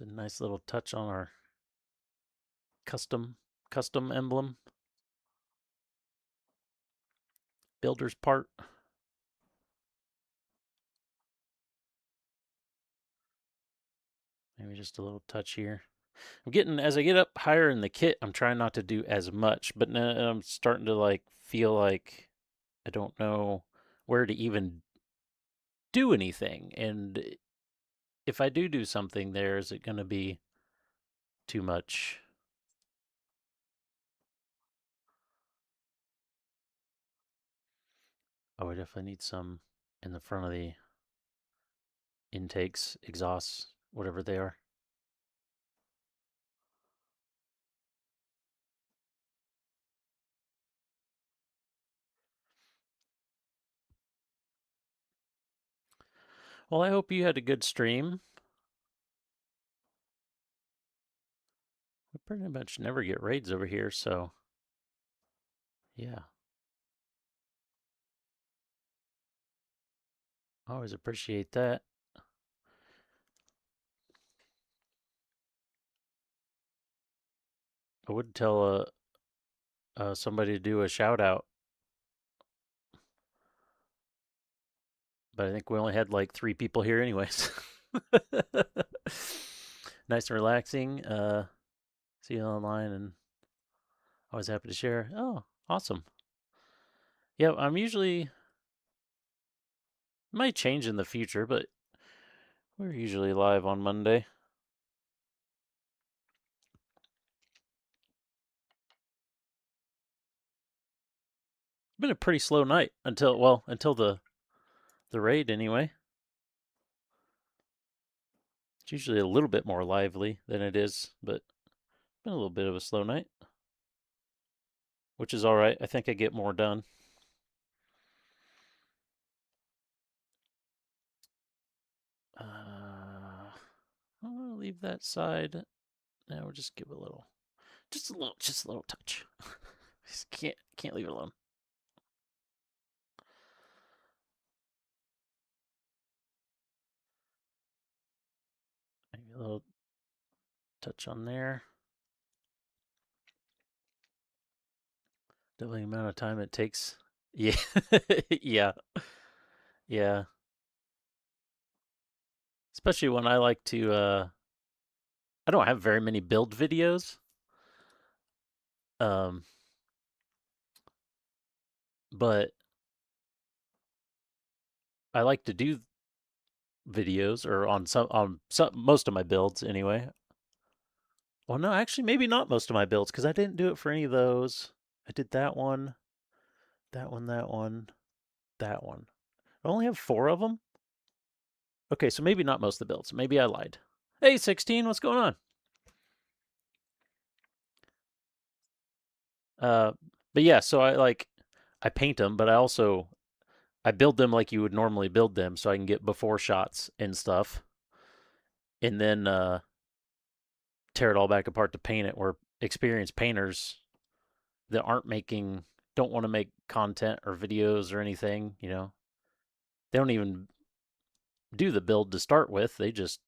a nice little touch on our custom emblem. Builder's part. Maybe just a little touch here. As I get up higher in the kit, I'm trying not to do as much, but now I'm starting to like feel like I don't know where to even do anything. And if I do something there, is it going to be too much? Oh, I definitely need some in the front of the intakes, exhausts, whatever they are. Well, I hope you had a good stream. We pretty much never get raids over here, so yeah. Always appreciate that. I would tell somebody to do a shout out, but I think we only had like 3 people here, anyways. Nice and relaxing. See you online, and always happy to share. Oh, awesome. Yeah, I'm usually might change in the future, but we're usually live on Monday. It's been a pretty slow night until the raid anyway. It's usually a little bit more lively than it is, but it's been a little bit of a slow night, which is all right. I think I get more done. I'm gonna leave that side. Now we'll just give a little, just a little touch. Just can't leave it alone. Maybe a little touch on there. Double the amount of time it takes. Yeah, yeah, yeah. Especially when I like to. I don't have very many build videos. Um, but I like to do videos or on some most of my builds anyway. Well, no, actually, maybe not most of my builds because I didn't do it for any of those. I did that one, that one, that one, that one. I only have 4 of them. Okay, so maybe not most of the builds. Maybe I lied. Hey, 16, what's going on? Uh, but yeah, so I paint them, but I build them like you would normally build them, so I can get before shots and stuff, and then tear it all back apart to paint it. Where experienced painters that aren't making don't want to make content or videos or anything, they don't even do the build to start with. They just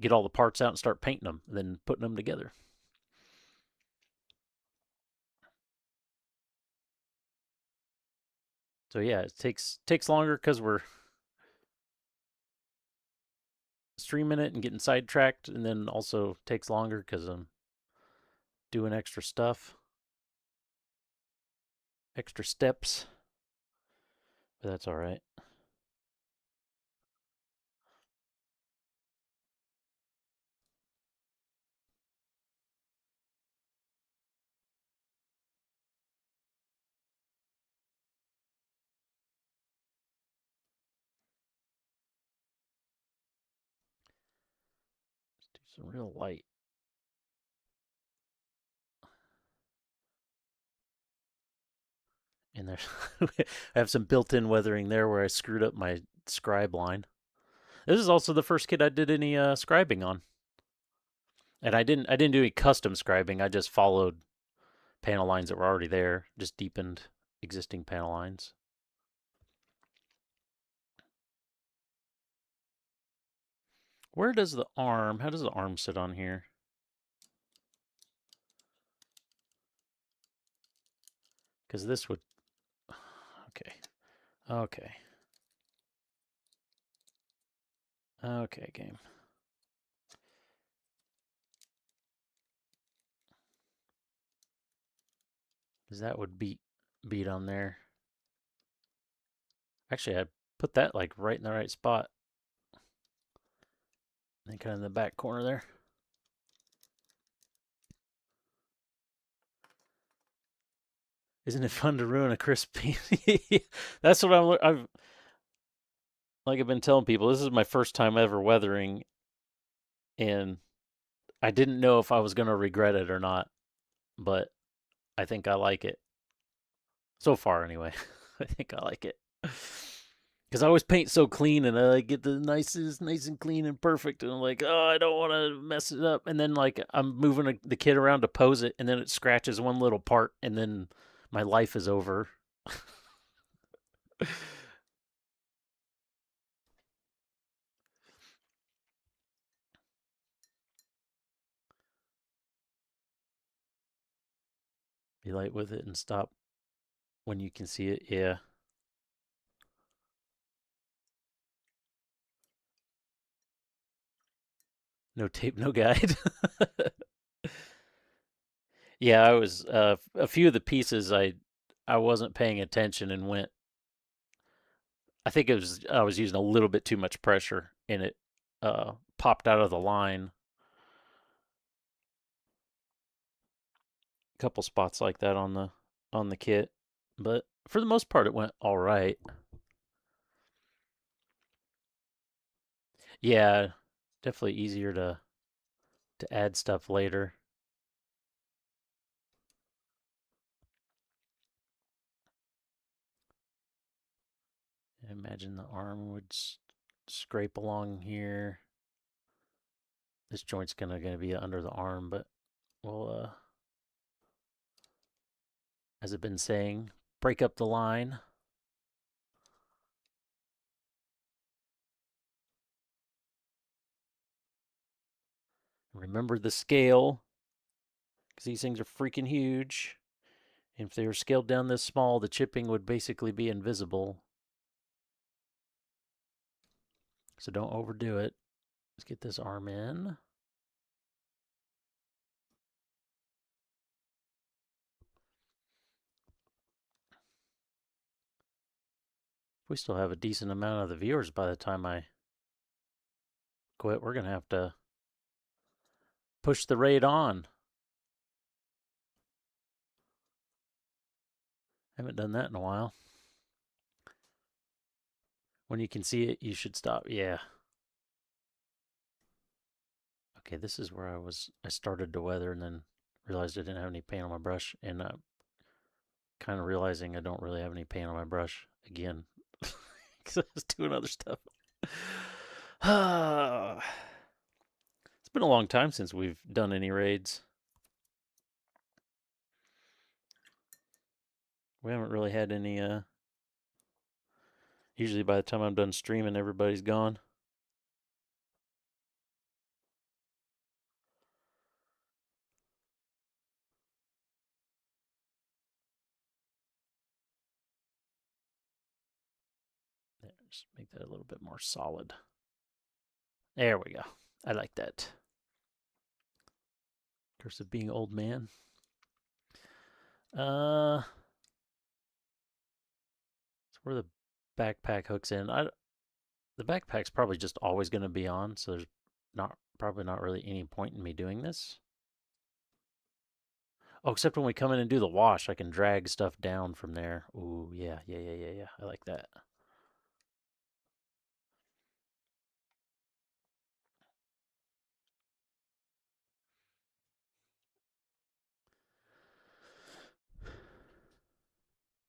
get all the parts out and start painting them, and then putting them together. So yeah, it takes longer because we're streaming it and getting sidetracked, and then also takes longer because I'm doing extra stuff, extra steps. But that's all right. Let's do some real light. And there's I have some built-in weathering there where I screwed up my scribe line. This is also the first kit I did any scribing on. And I didn't do any custom scribing. I just followed panel lines that were already there, just deepened existing panel lines. Where does the arm, how does the arm sit on here? Because this would, okay, okay. Okay, game. Because that would beat on there. Actually, I put that like right in the right spot. And kind of in the back corner there. Isn't it fun to ruin a crisp paint? That's what I've been telling people. This is my first time ever weathering, and I didn't know if I was gonna regret it or not, but I think I like it so far. Anyway, I think I like it because I always paint so clean, and I like get the nicest, nice and clean and perfect, and I'm like, oh, I don't want to mess it up. And then like I'm moving the kit around to pose it, and then it scratches one little part, and then my life is over. Be light with it and stop when you can see it. Yeah. No tape, no guide. Yeah, I was a few of the pieces I wasn't paying attention and went. I think it was I was using a little bit too much pressure and it popped out of the line. A couple spots like that on the kit, but for the most part it went all right. Yeah, definitely easier to add stuff later. I imagine the arm would scrape along here. This joint's gonna be under the arm, but we'll as I've been saying, break up the line. Remember the scale, because these things are freaking huge. And if they were scaled down this small, the chipping would basically be invisible. So don't overdo it. Let's get this arm in. We still have a decent amount of the viewers by the time I quit. We're going to have to push the rate on. Haven't done that in a while. When you can see it, you should stop. Yeah. Okay, this is where I started to weather and then realized I didn't have any paint on my brush, and kind of realizing I don't really have any paint on my brush again because I was doing other stuff. It's been a long time since we've done any raids. We haven't really had any. Usually by the time I'm done streaming, everybody's gone. There, just make that a little bit more solid. There we go. I like that. Curse of being old man. That's where the backpack hooks in. The backpack's probably just always going to be on, so there's probably not really any point in me doing this. Oh, except when we come in and do the wash, I can drag stuff down from there. Ooh, yeah. I like that.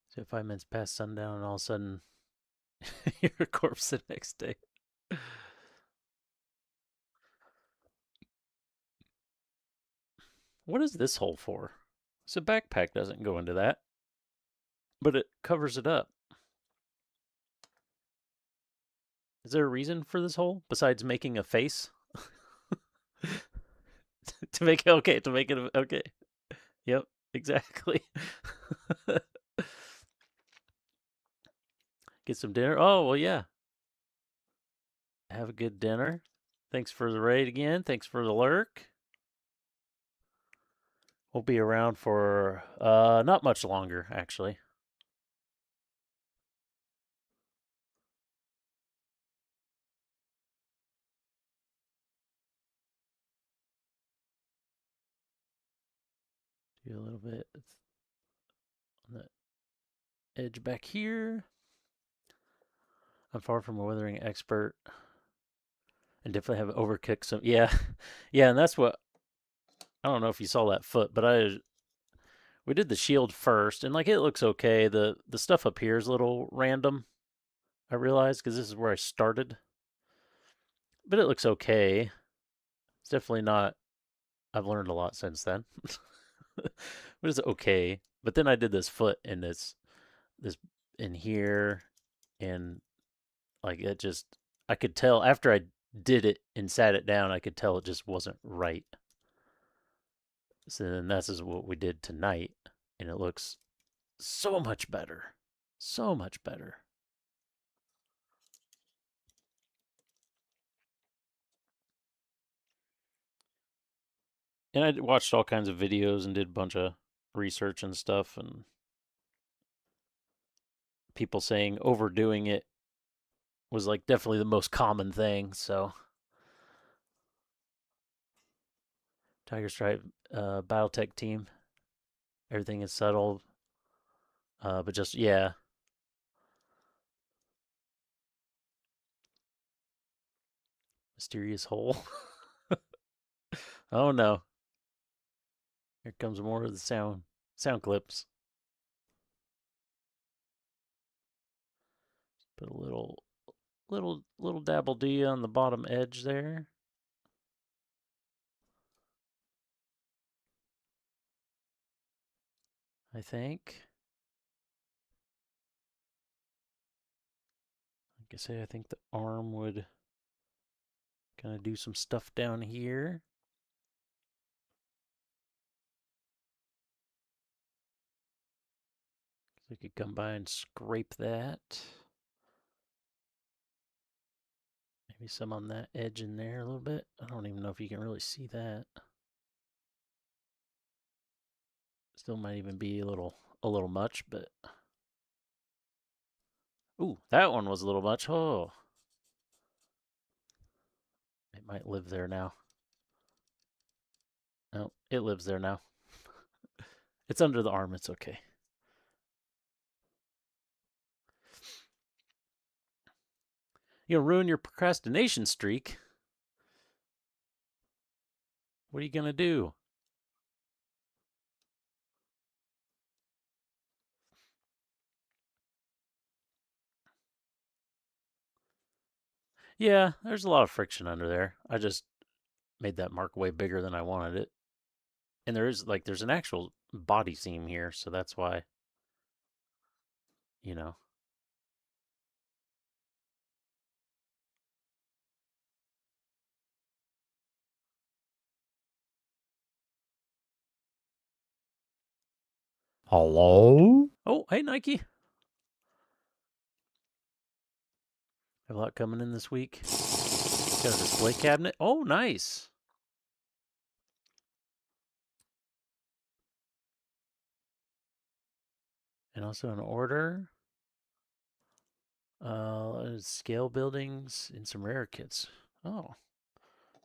So 5 minutes past sundown, and all of a sudden, you're a corpse the next day. What is this hole for? So backpack doesn't go into that, but it covers it up. Is there a reason for this hole besides making a face? To make it okay. Yep, exactly. Get some dinner. Oh, well, yeah. Have a good dinner. Thanks for the raid again. Thanks for the lurk. We'll be around for not much longer, actually. Do a little bit on the edge back here. I'm far from a weathering expert. And definitely have overcooked some. Yeah, yeah, and that's what I don't know if you saw that foot, but we did the shield first, and like it looks okay. The stuff up here is a little random. I realized because this is where I started, but it looks okay. It's definitely not. I've learned a lot since then, but it's okay. But then I did this foot and this in here, and like it just I could tell after I did it and sat it down, I could tell it just wasn't right. So then this is what we did tonight, and it looks so much better. So much better. And I watched all kinds of videos and did a bunch of research and stuff, and people saying overdoing it was like definitely the most common thing. So Tiger Stripe Biotech team, everything is settled. But just yeah, mysterious hole. Oh no, here comes more of the sound clips. Put a little dabble D on the bottom edge there. I think. Like I say, I think the arm would kind of do some stuff down here. So we could come by and scrape that. Maybe some on that edge in there a little bit. I don't even know if you can really see that. Still might even be a little much, but ooh, that one was a little much. Oh, it might live there now. No, it lives there now. It's under the arm. It's okay. You'll ruin your procrastination streak. What are you gonna do? Yeah, there's a lot of friction under there. I just made that mark way bigger than I wanted it. And there's an actual body seam here, so that's why, you know. Hello? Oh, hey Nike. Have a lot coming in this week. Got a display cabinet. Oh, nice. And also an order. Scale buildings and some rare kits. Oh,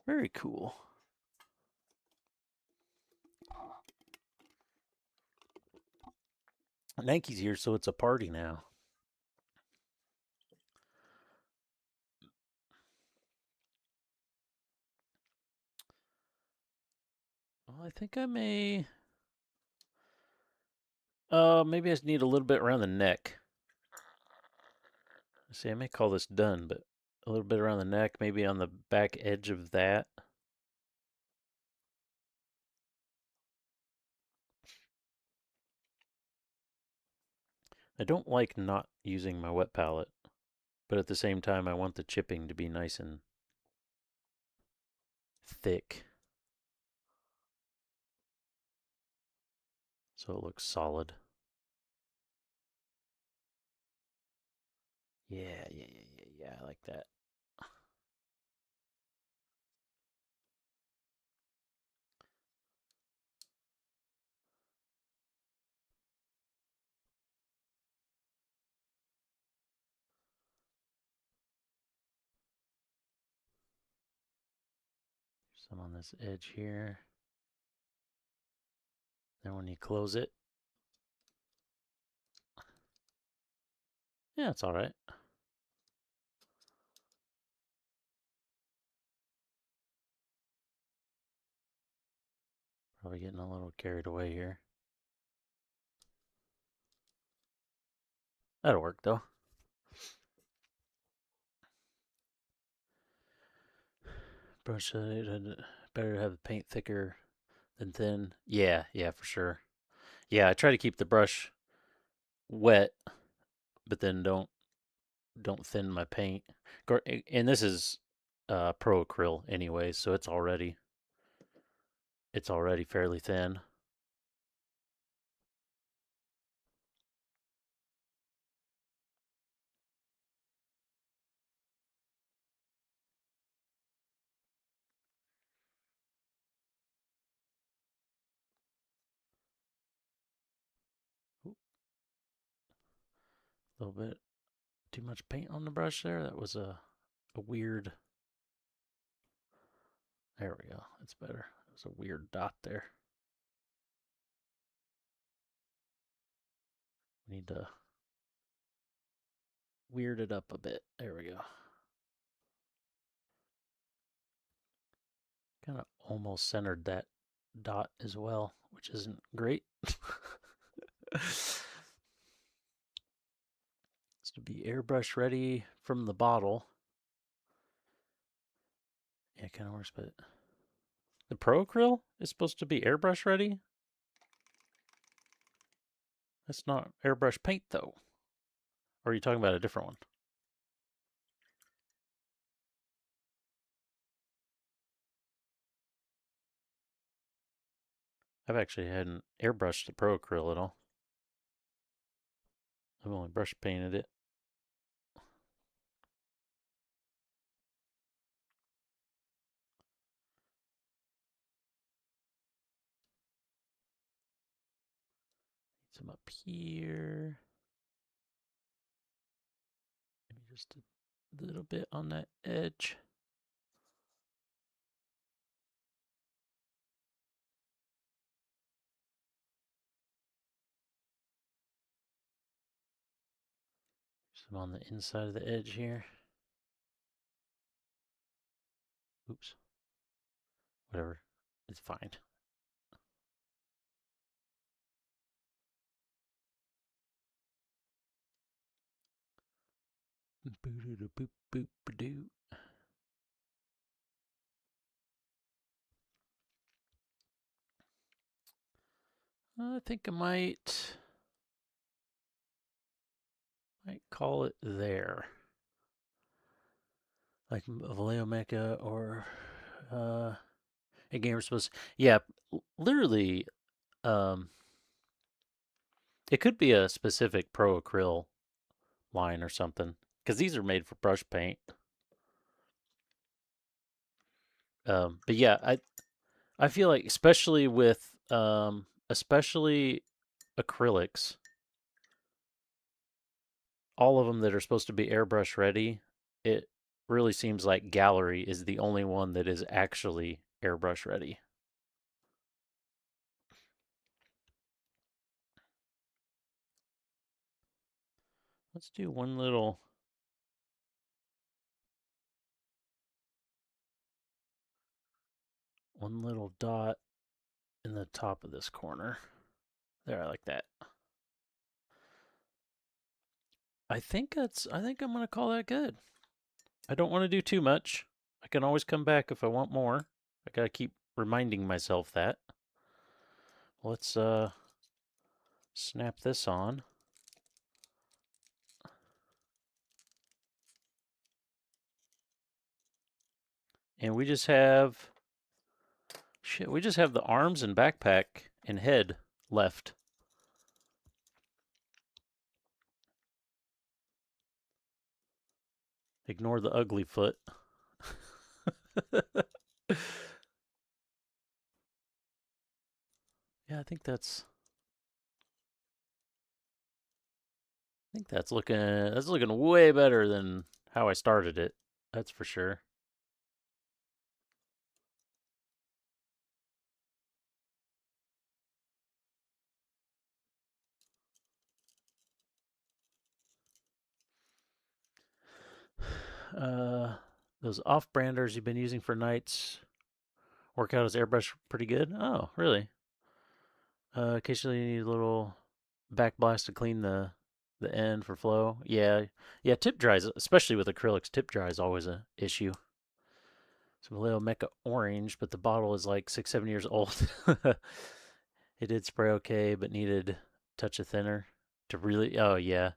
very cool. Nike's here, so it's a party now. Well, I think I may. Maybe I just need a little bit around the neck. See, I may call this done, but a little bit around the neck, maybe on the back edge of that. I don't like not using my wet palette, but at the same time, I want the chipping to be nice and thick so it looks solid. Yeah. I like that. Some on this edge here. Then when you close it, yeah, it's all right. Probably getting a little carried away here. That'll work though. Brush better to have the paint thicker than thin. Yeah, yeah, for sure. Yeah, I try to keep the brush wet, but then don't thin my paint. And this is pro acryl anyway, so it's already fairly thin. A little bit too much paint on the brush there. That was a weird. There we go. That's better. It was a weird dot there. Need to weird it up a bit. There we go. Kind of almost centered that dot as well, which isn't great. It's to be airbrush ready from the bottle. Yeah, it kind of works, but the Pro Acryl is supposed to be airbrush ready. That's not airbrush paint though. Or are you talking about a different one? I've actually hadn't airbrushed the Pro Acryl at all. I've only brush painted it. Some up here. Maybe just a little bit on that edge. Some on the inside of the edge here. Oops. Whatever. It's fine. Boo-doo-doo-boop-boop-a-doo. I think I might call it there. Like Vallejo Mecha or a game we're supposed to, yeah, literally um it could be a specific pro acryl line or something because these are made for brush paint. But yeah, I feel like especially acrylics, all of them that are supposed to be airbrush ready, it really seems like Gallery is the only one that is actually airbrush ready. Let's do one little dot in the top of this corner. There, I like that. I think I'm gonna call that good. I don't want to do too much. I can always come back if I want more. I gotta keep reminding myself that. Let's snap this on. And we just have we just have the arms and backpack and head left. Ignore the ugly foot. Yeah, I think that's looking way better than how I started it. That's for sure. Those off-branders you've been using for nights work out as airbrush pretty good. Oh, really? Occasionally you need a little backblast to clean the end for flow. Yeah, yeah. Tip dries, especially with acrylics, tip dry is always a issue. Some little Mecha orange, but the bottle is like 6, 7 years old. It did spray okay, but needed a touch of thinner to really. Oh yeah,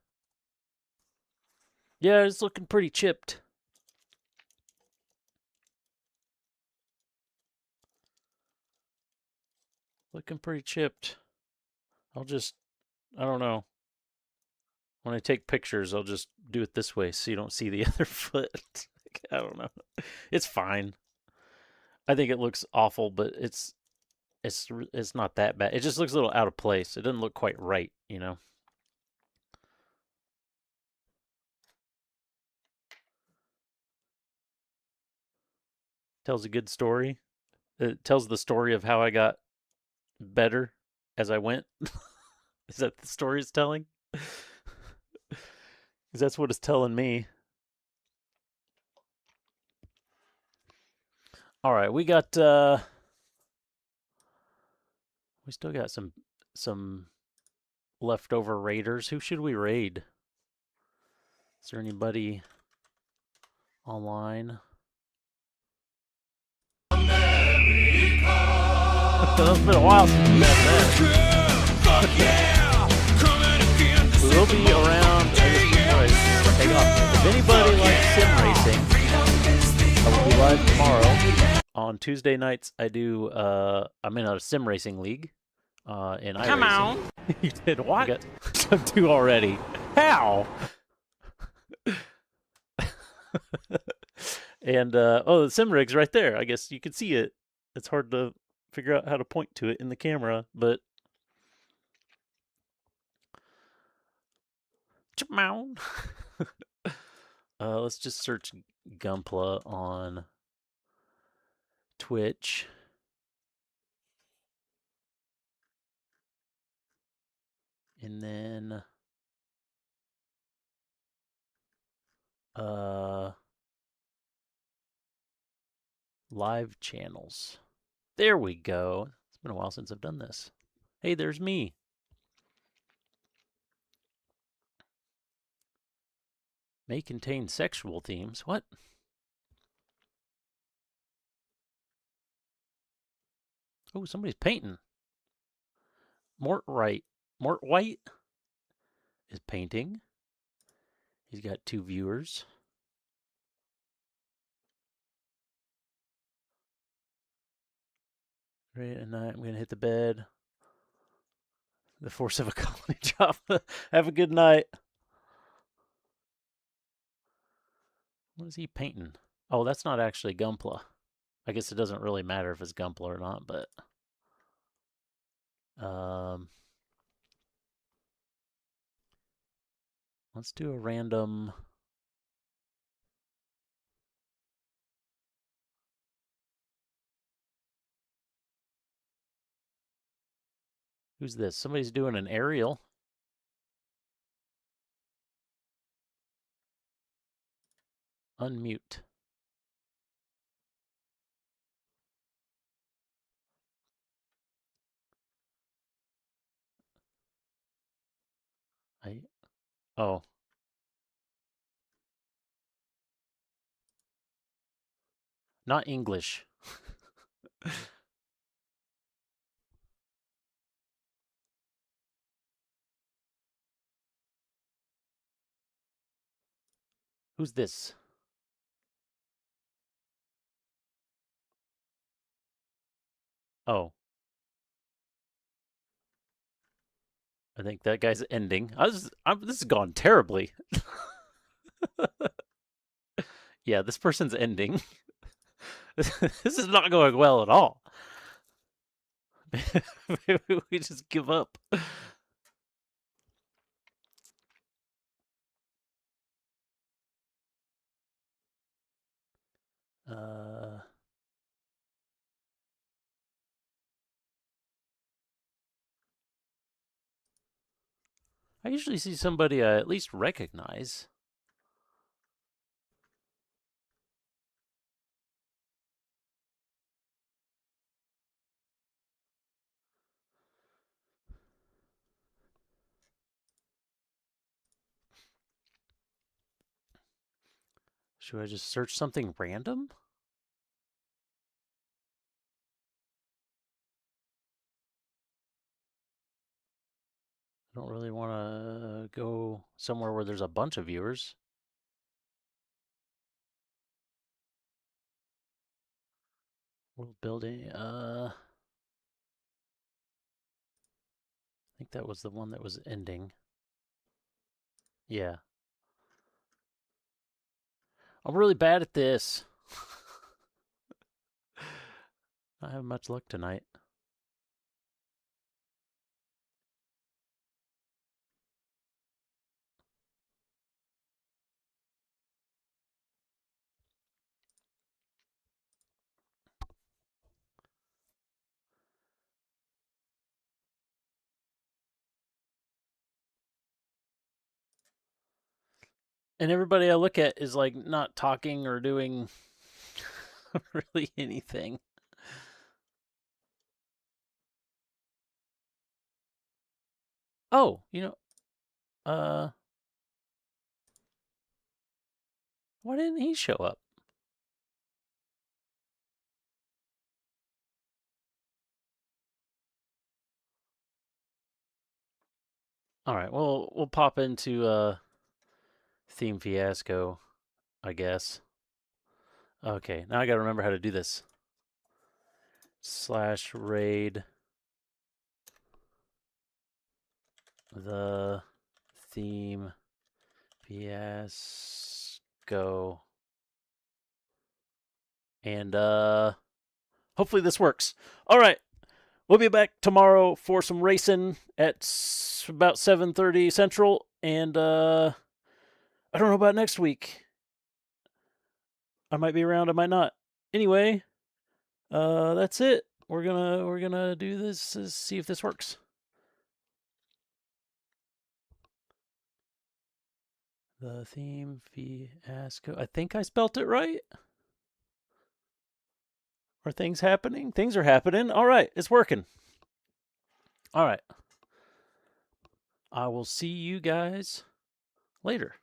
yeah. It's looking pretty chipped. Looking pretty chipped. I'll just. I don't know. When I take pictures, I'll just do it this way so you don't see the other foot. I don't know. It's fine. I think it looks awful, but it's not that bad. It just looks a little out of place. It doesn't look quite right, you know. Tells a good story. It tells the story of how I got better as I went. Is that the story it's telling? Because that's what it's telling me. All right, we still got some leftover raiders. Who should we raid? Is there anybody online? It's been a while since we had that. We will be around. I guess before I take off. If anybody likes sim racing, I will be live tomorrow. On Tuesday nights, I'm in a sim racing league. In iRacing. Come on. You did what? I got some two already. How? And oh, the sim rig's right there. I guess you can see it. It's hard to figure out how to point to it in the camera, but let's just search Gunpla on Twitch. And then live channels. There we go. It's been a while since I've done this. Hey, there's me. May contain sexual themes. What? Oh, somebody's painting. Mort White is painting. He's got 2 viewers. Right at night, I'm going to hit the bed. The force of a colony job. Have a good night. What is he painting? Oh, that's not actually Gunpla. I guess it doesn't really matter if it's Gunpla or not, but let's do a random. Who's this? Somebody's doing an aerial. Unmute. Oh. Not English. Who's this? Oh. I think that guy's ending. This has gone terribly. Yeah, this person's ending. This is not going well at all. Maybe we just give up. I usually see somebody I at least recognize. Should I just search something random? I don't really want to go somewhere where there's a bunch of viewers. World building. I think that was the one that was ending. Yeah. I'm really bad at this. I don't have much luck tonight. And everybody I look at is like not talking or doing really anything. Oh, why didn't he show up? All right, well, we'll pop into Theme Fiasco, I guess. Okay, now I gotta remember how to do this. /raid the theme fiasco. And hopefully this works. All right. We'll be back tomorrow for some racing at about 7:30 Central, and I don't know about next week. I might be around, I might not. Anyway, that's it. We're gonna do this, see if this works. The theme fiasco. I think I spelt it right. Are things happening? Things are happening. All right, it's working. All right. I will see you guys later.